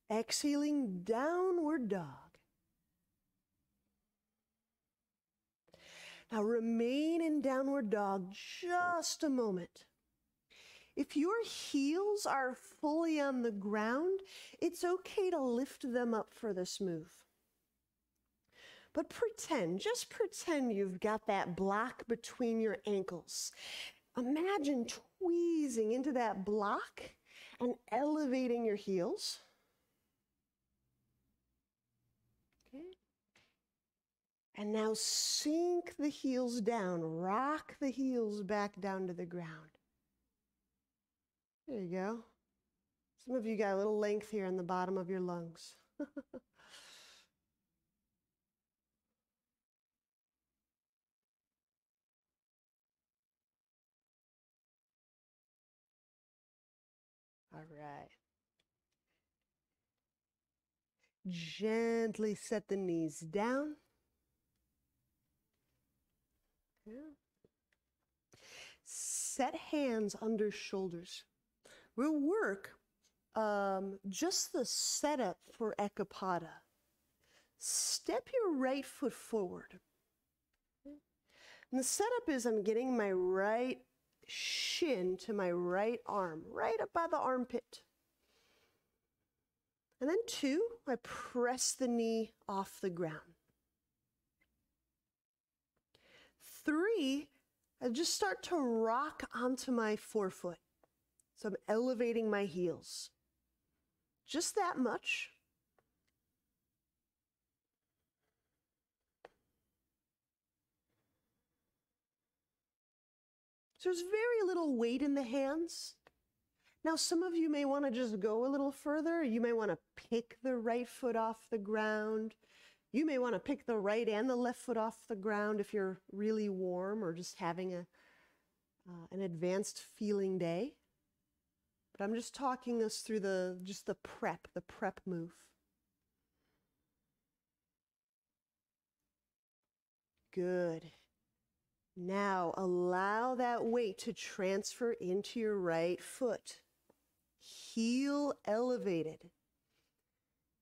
Exhaling, downward dog. Now remain in downward dog just a moment. If your heels are fully on the ground, it's okay to lift them up for this move. But just pretend you've got that block between your ankles. Imagine tweezing into that block and elevating your heels. Okay. And now sink the heels down, rock the heels back down to the ground. There you go. Some of you got a little length here in the bottom of your lungs. All right. Gently set the knees down. Yeah. Set hands under shoulders. We'll work just the setup for Ekapada. Step your right foot forward. And the setup is I'm getting my right shin to my right arm, right up by the armpit. And then 2, I press the knee off the ground. 3, I just start to rock onto my forefoot. So I'm elevating my heels. Just that much. So there's very little weight in the hands. Now, some of you may want to just go a little further. You may want to pick the right foot off the ground. You may want to pick the right and the left foot off the ground if you're really warm or just having an advanced feeling day. But I'm just talking us through the prep move. Good. Now allow that weight to transfer into your right foot. Heel elevated.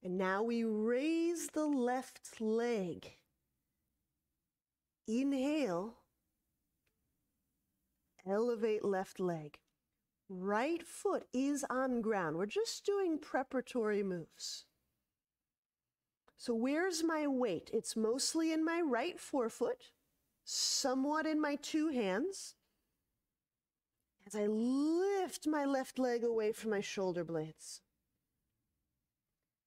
And now we raise the left leg. Inhale. Elevate left leg. Right foot is on ground. We're just doing preparatory moves. So where's my weight? It's mostly in my right forefoot, somewhat in my 2 hands, as I lift my left leg away from my shoulder blades.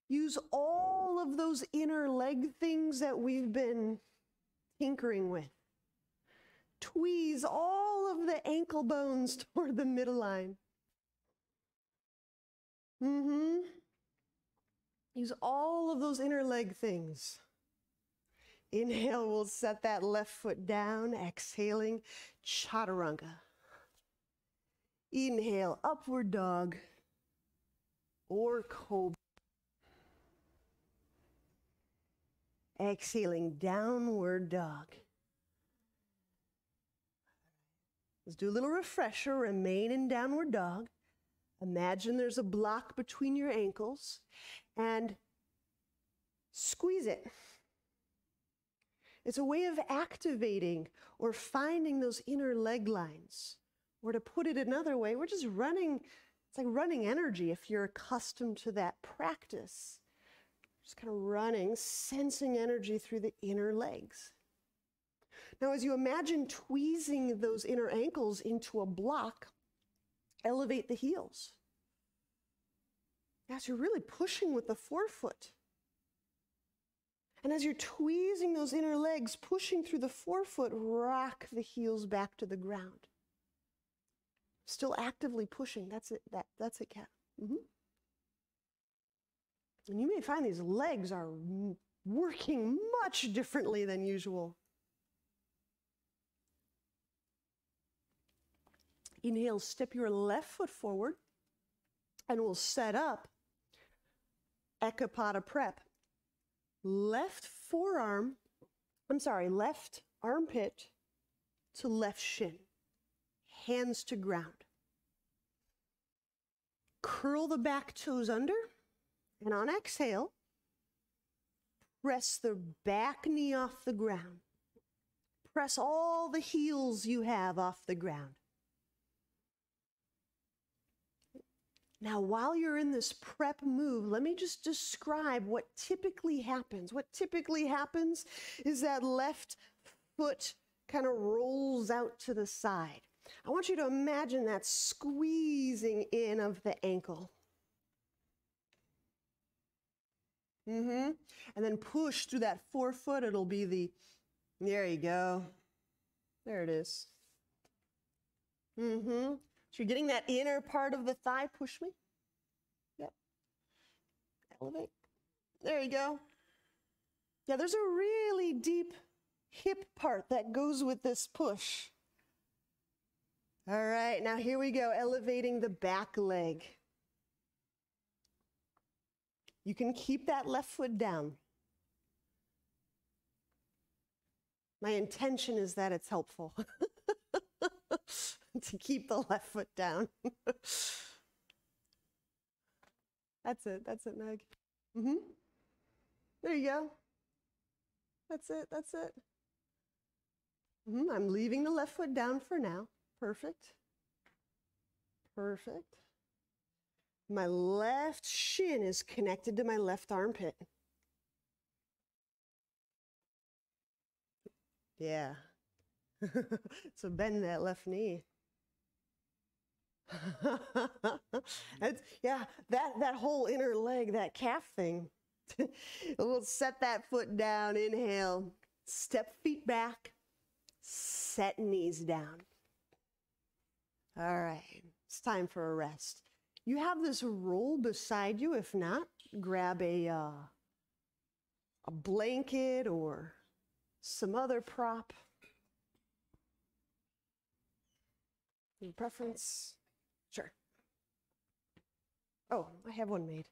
Use all of those inner leg things that we've been tinkering with. Tweeze all of the ankle bones toward the middle line. Use all of those inner leg things. Inhale, we'll set that left foot down. Exhaling, chaturanga. Inhale, upward dog or cobra. Exhaling, downward dog. Let's do a little refresher. Remain in downward dog. Imagine there's a block between your ankles and squeeze it. It's a way of activating or finding those inner leg lines. Or to put it another way, we're just running, it's like running energy if you're accustomed to that practice. Just kind of running, sensing energy through the inner legs. Now, as you imagine tweezing those inner ankles into a block, elevate the heels. As you're really pushing with the forefoot. And as you're tweezing those inner legs, pushing through the forefoot, rock the heels back to the ground. Still actively pushing. That's it. That's it, cat. Mm-hmm. And you may find these legs are working much differently than usual. Inhale, step your left foot forward, and we'll set up Ekapada prep. Left armpit to left shin. Hands to ground. Curl the back toes under, and on exhale, press the back knee off the ground. Press all the heels you have off the ground. Now, while you're in this prep move, let me just describe what typically happens. What typically happens is that left foot kind of rolls out to the side. I want you to imagine that squeezing in of the ankle. And then push through that forefoot. It'll be there you go. There it is. So you're getting that inner part of the thigh. Push me. Yep. Elevate. There you go. Yeah, there's a really deep hip part that goes with this push. All right, now here we go, elevating the back leg. You can keep that left foot down. My intention is that it's helpful. To keep the left foot down. That's it, Meg. There you go. That's it. I'm leaving the left foot down for now. Perfect. My left shin is connected to my left armpit. Yeah. So bend that left knee. That whole inner leg, that calf thing. We'll set that foot down. Inhale. Step feet back. Set knees down. All right. It's time for a rest. You have this roll beside you. If not, grab a blanket or some other prop. Your preference? Sure. Oh, I have one made.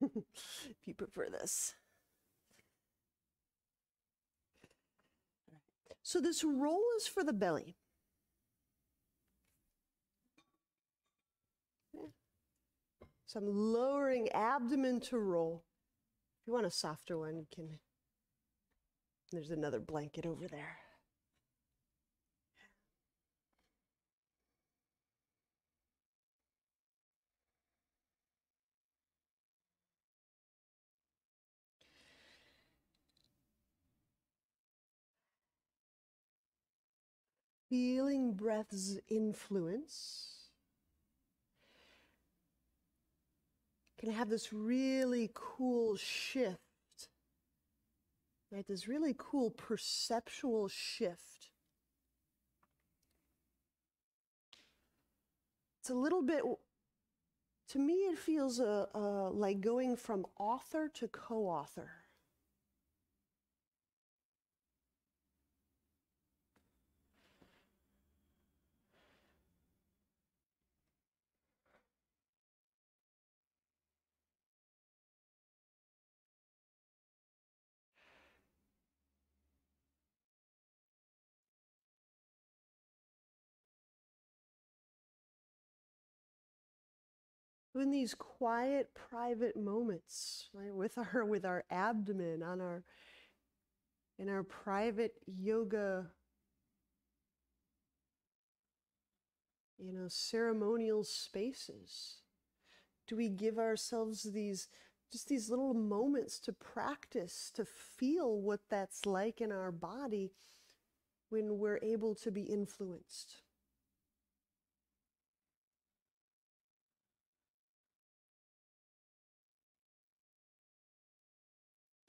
If you prefer this. So this roll is for the belly. Yeah. So I'm lowering abdomen to roll. If you want a softer one, you can. There's another blanket over there. Feeling breath's influence. Can have this really cool shift, right? This really cool perceptual shift. It's a little bit, to me, it feels like going from author to co-author. In these quiet, private moments, right, with our abdomen in our private yoga, ceremonial spaces, do we give ourselves these Just these little moments to practice, to feel what that's like in our body when we're able to be influenced.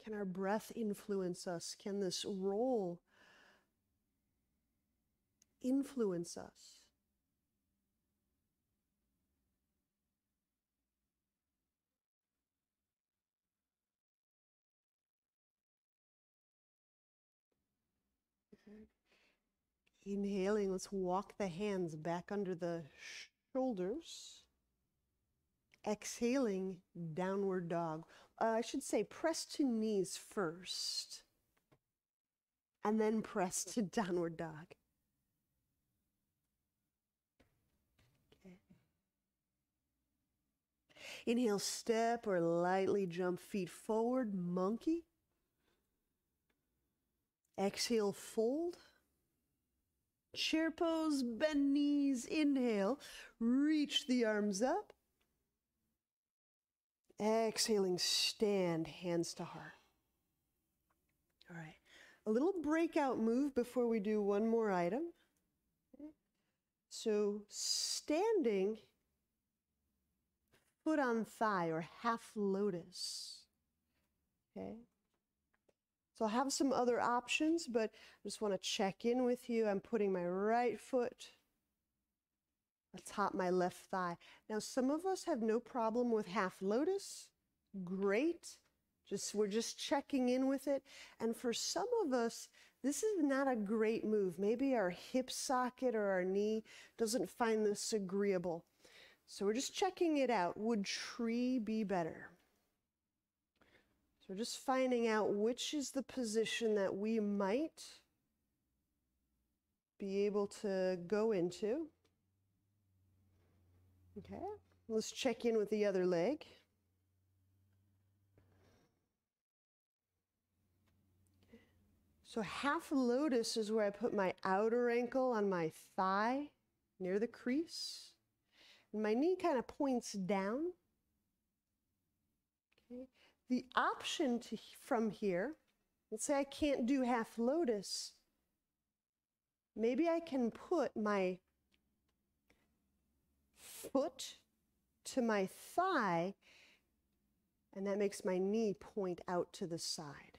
Can our breath influence us? Can this roll influence us? Inhaling, let's walk the hands back under the shoulders. Exhaling, downward dog. I should say press to knees first, and then press to downward dog. Okay. Inhale, step or lightly jump feet forward, monkey. Exhale, fold. Chair pose, bend knees, inhale, reach the arms up. Exhaling, stand, hands to heart. All right, a little breakout move before we do one more item. Okay. So standing, foot on thigh or half lotus. Okay. So I'll have some other options, but I just want to check in with you. I'm putting my right foot atop my left thigh. Now, some of us have no problem with half lotus. Great. We're just checking in with it. And for some of us, this is not a great move. Maybe our hip socket or our knee doesn't find this agreeable. So we're just checking it out. Would tree be better? So we're just finding out which is the position that we might be able to go into. Okay, let's check in with the other leg. So half lotus is where I put my outer ankle on my thigh near the crease. And my knee kind of points down. Okay. The option from here, let's say I can't do half lotus, maybe I can put my foot to my thigh, and that makes my knee point out to the side.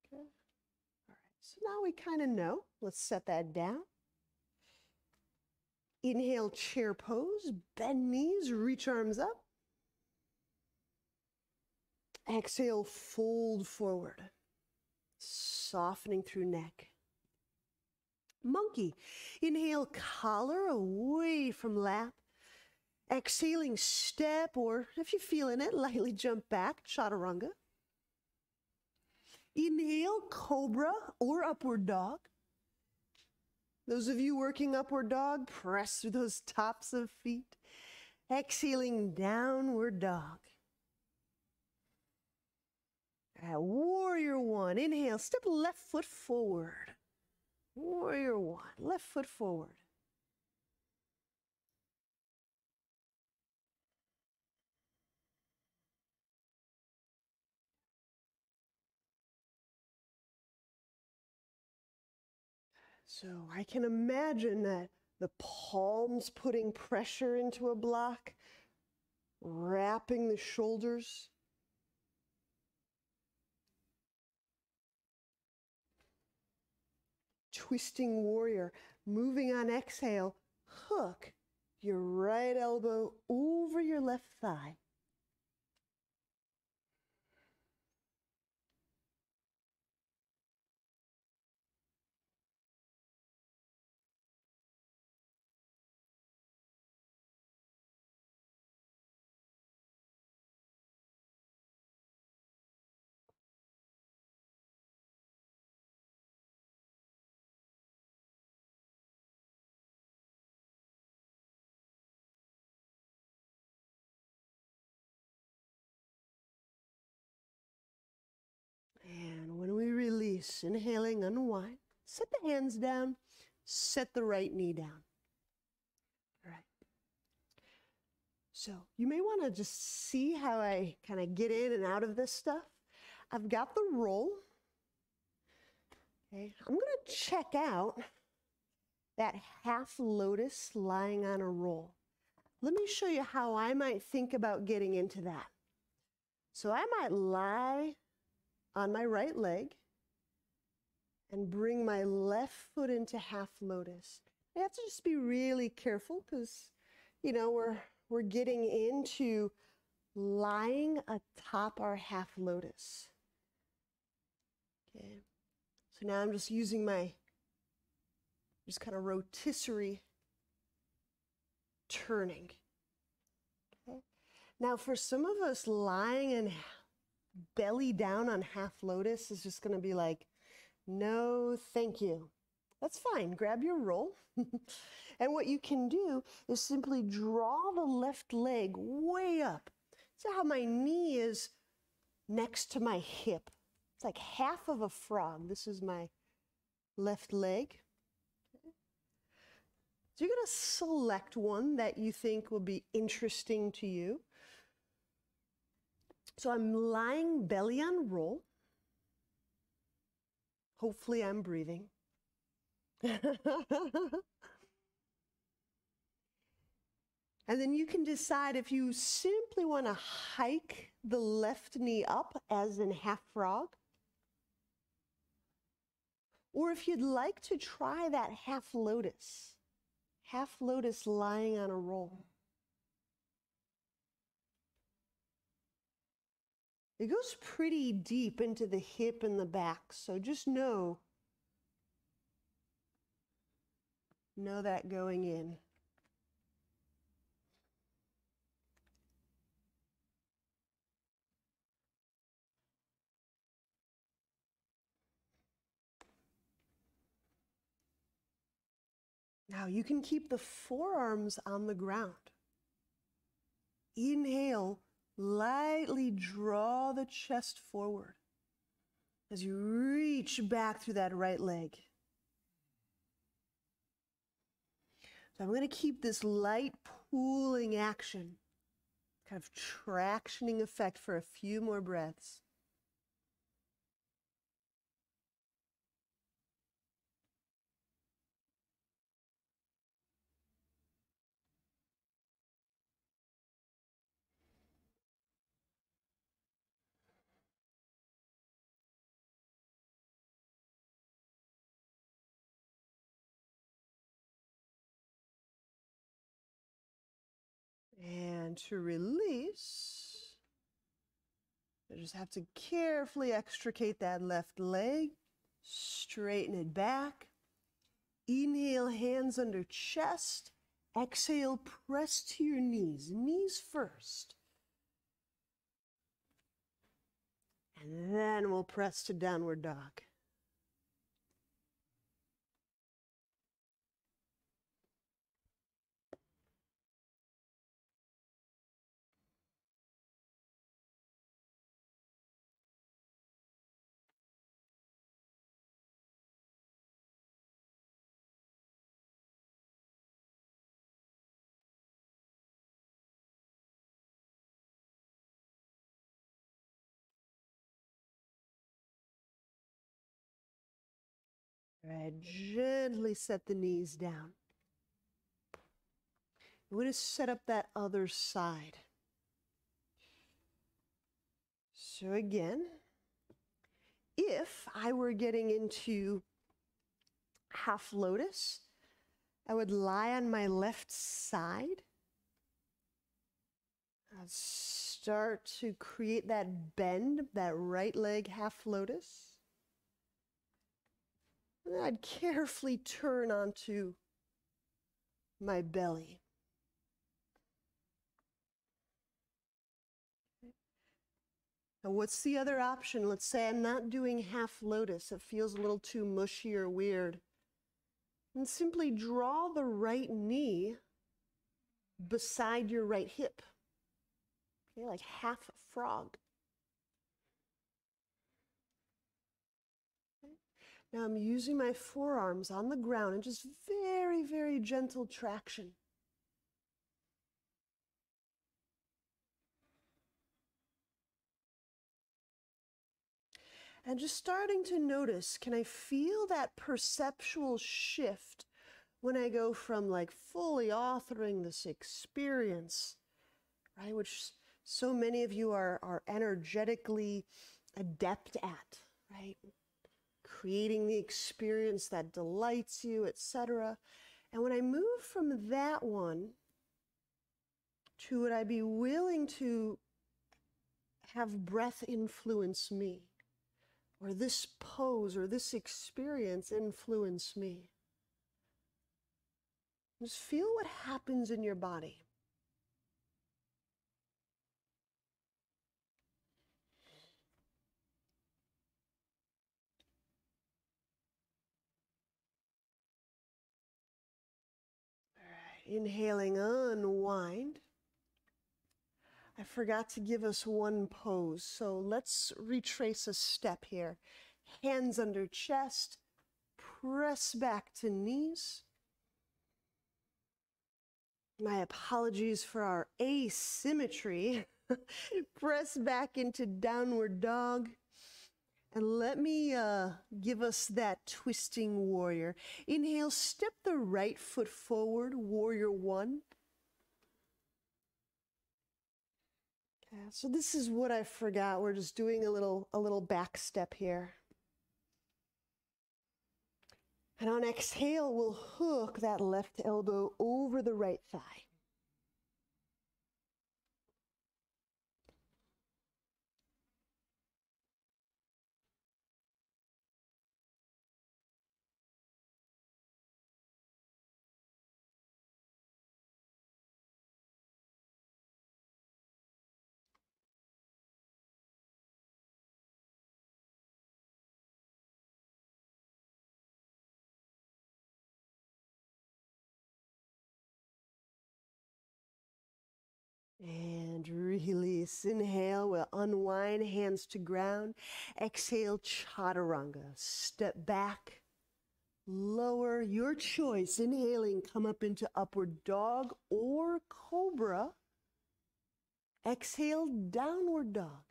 Okay. All right, so now we kind of know. Let's set that down. Inhale, chair pose, bend knees, reach arms up. Exhale, fold forward, softening through neck. Monkey. Inhale, collar away from lap. Exhaling, step, or if you're feeling it, lightly jump back, chaturanga. Inhale, cobra or upward dog. Those of you working upward dog, press through those tops of feet. Exhaling, downward dog. Warrior one. Inhale, step left foot forward. Warrior one, left foot forward. So I can imagine that the palms putting pressure into a block, wrapping the shoulders. Twisting warrior, moving on exhale, hook your right elbow over your left thigh. And when we release, inhaling, unwind, set the hands down, set the right knee down. All right. So you may want to just see how I kind of get in and out of this stuff. I've got the roll. Okay, I'm going to check out that half lotus lying on a roll. Let me show you how I might think about getting into that. So I might lie on my right leg and bring my left foot into half lotus. I have to just be really careful because, you know, we're getting into lying atop our half lotus. Okay, so now I'm just using my just kind of rotisserie turning. Okay. Now for some of us, lying and belly down on half lotus is just going to be like, no, thank you. That's fine. Grab your roll. And what you can do is simply draw the left leg way up. See how my knee is next to my hip. It's like half of a frog. This is my left leg. So you're going to select one that you think will be interesting to you. So I'm lying belly on roll. Hopefully I'm breathing. And then you can decide if you simply want to hike the left knee up as in half frog, or if you'd like to try that half lotus lying on a roll. It goes pretty deep into the hip and the back, so just know that going in. Now you can keep the forearms on the ground. Inhale, lightly draw the chest forward as you reach back through that right leg. So I'm going to keep this light pooling action, kind of tractioning effect for a few more breaths. And to release, I just have to carefully extricate that left leg, straighten it back. Inhale, hands under chest. Exhale, press to your knees, knees first. And then we'll press to downward dog. All right, gently set the knees down. We're going to set up that other side. So again, if I were getting into half lotus, I would lie on my left side. I'd start to create that bend, that right leg half lotus. And then I'd carefully turn onto my belly. Now, what's the other option? Let's say I'm not doing half lotus. It feels a little too mushy or weird. And simply draw the right knee beside your right hip. Okay, like half frog. Okay. Now I'm using my forearms on the ground and just very, very gentle traction. And just starting to notice, can I feel that perceptual shift when I go from like fully authoring this experience, right? Which so many of you are energetically adept at, right? Creating the experience that delights you, etc. And when I move from that one to would I be willing to have breath influence me, or this pose or this experience influence me? Just feel what happens in your body. All right, inhaling, unwind. I forgot to give us one pose, so let's retrace a step here. Hands under chest, press back to knees. My apologies for our asymmetry. Press back into downward dog. And let me give us that twisting warrior. Inhale, step the right foot forward, warrior one. So this is what I forgot. We're just doing a little back step here. And on exhale, we'll hook that left elbow over the right thigh. And release. Inhale, we'll unwind, hands to ground. Exhale, chaturanga. Step back, lower, your choice. Inhaling, come up into upward dog or cobra. Exhale, downward dog.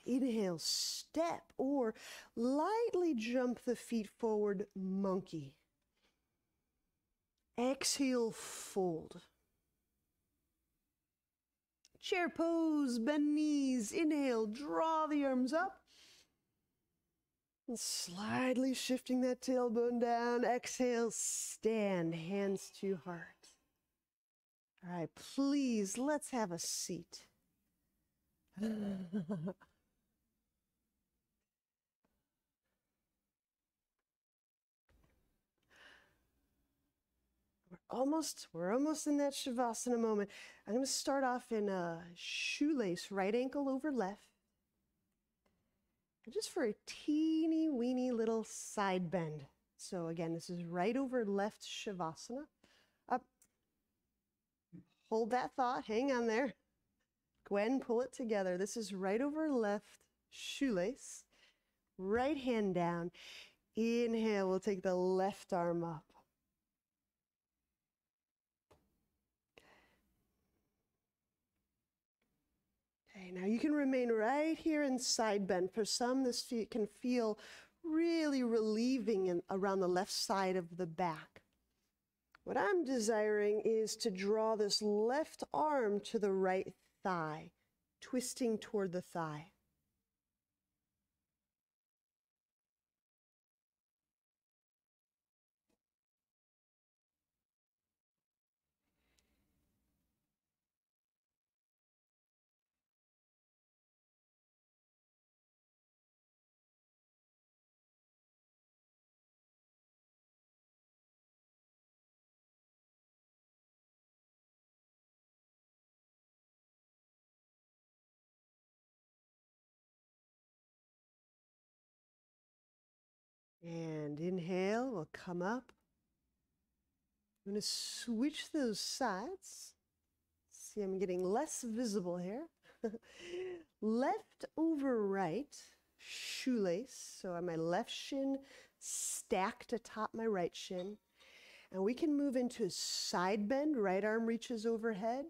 Inhale, step, or lightly jump the feet forward, monkey. Exhale, fold. Chair pose, bend knees. Inhale, draw the arms up. And slightly shifting that tailbone down. Exhale, stand, hands to heart. All right, please, let's have a seat. We're almost in that Shavasana moment. I'm going to start off in a shoelace, right ankle over left. And just for a teeny weeny little side bend. So again, this is right over left Shavasana. Up. Hold that thought, hang on there. Go ahead and pull it together. This is right over left shoelace. Right hand down. Inhale, we'll take the left arm up. Okay, now you can remain right here in side bend. For some, this can feel really relieving around the left side of the back. What I'm desiring is to draw this left arm to the right thigh, twisting toward the thigh. And inhale, we'll come up. I'm going to switch those sides. See, I'm getting less visible here. Left over right, shoelace. So on my left shin stacked atop my right shin. And we can move into side bend, right arm reaches overhead.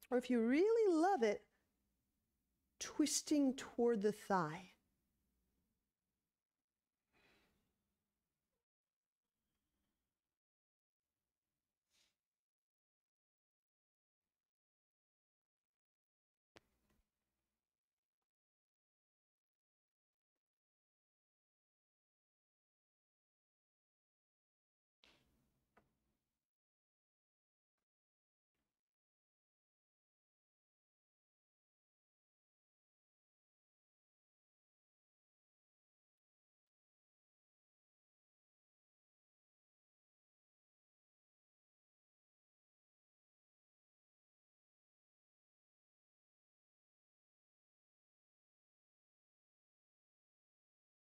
Or if you really love it, twisting toward the thigh.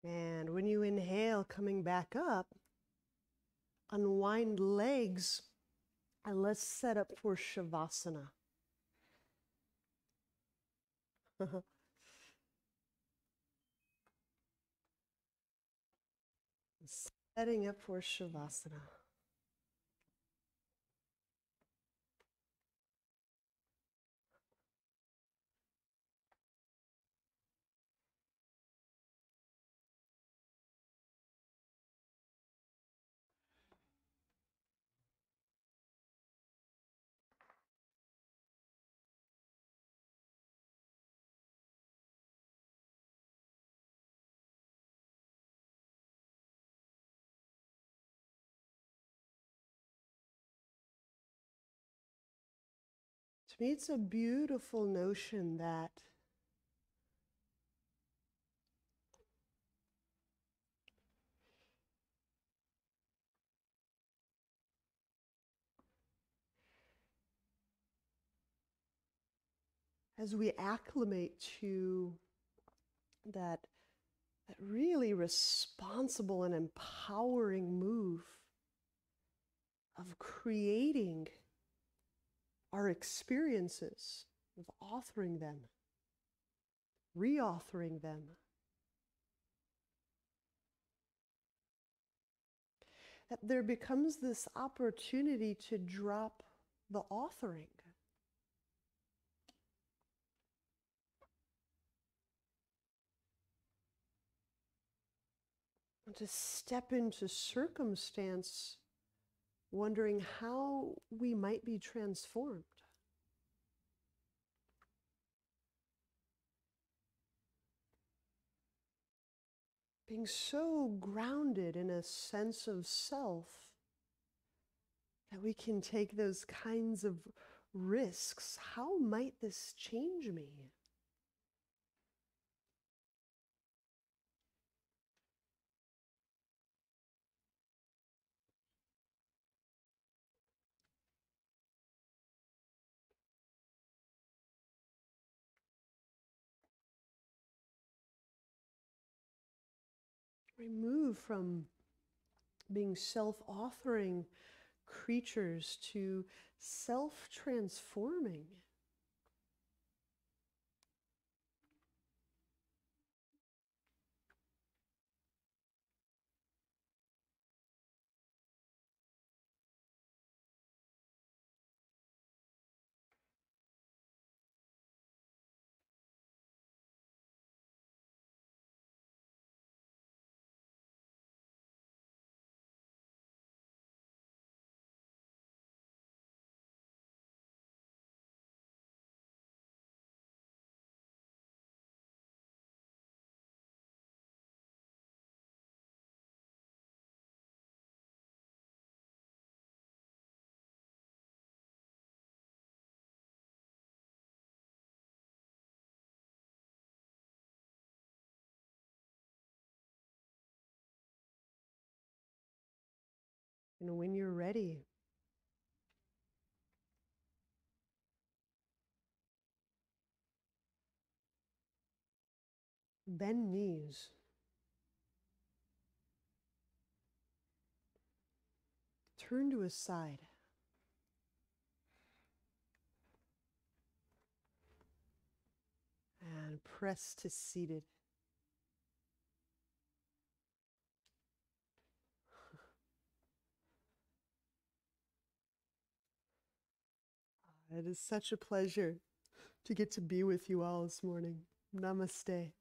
And when you inhale, coming back up, unwind legs, and let's set up for Shavasana. Setting up for Shavasana. To me, it's a beautiful notion that as we acclimate to that really responsible and empowering move of creating our experiences, of authoring them, reauthoring them, that there becomes this opportunity to drop the authoring. And to step into circumstance wondering how we might be transformed. Being so grounded in a sense of self that we can take those kinds of risks. How might this change me? We move from being self-authoring creatures to self-transforming. And when you're ready, bend knees. Turn to a side. And press to seated. It is such a pleasure to get to be with you all this morning. Namaste.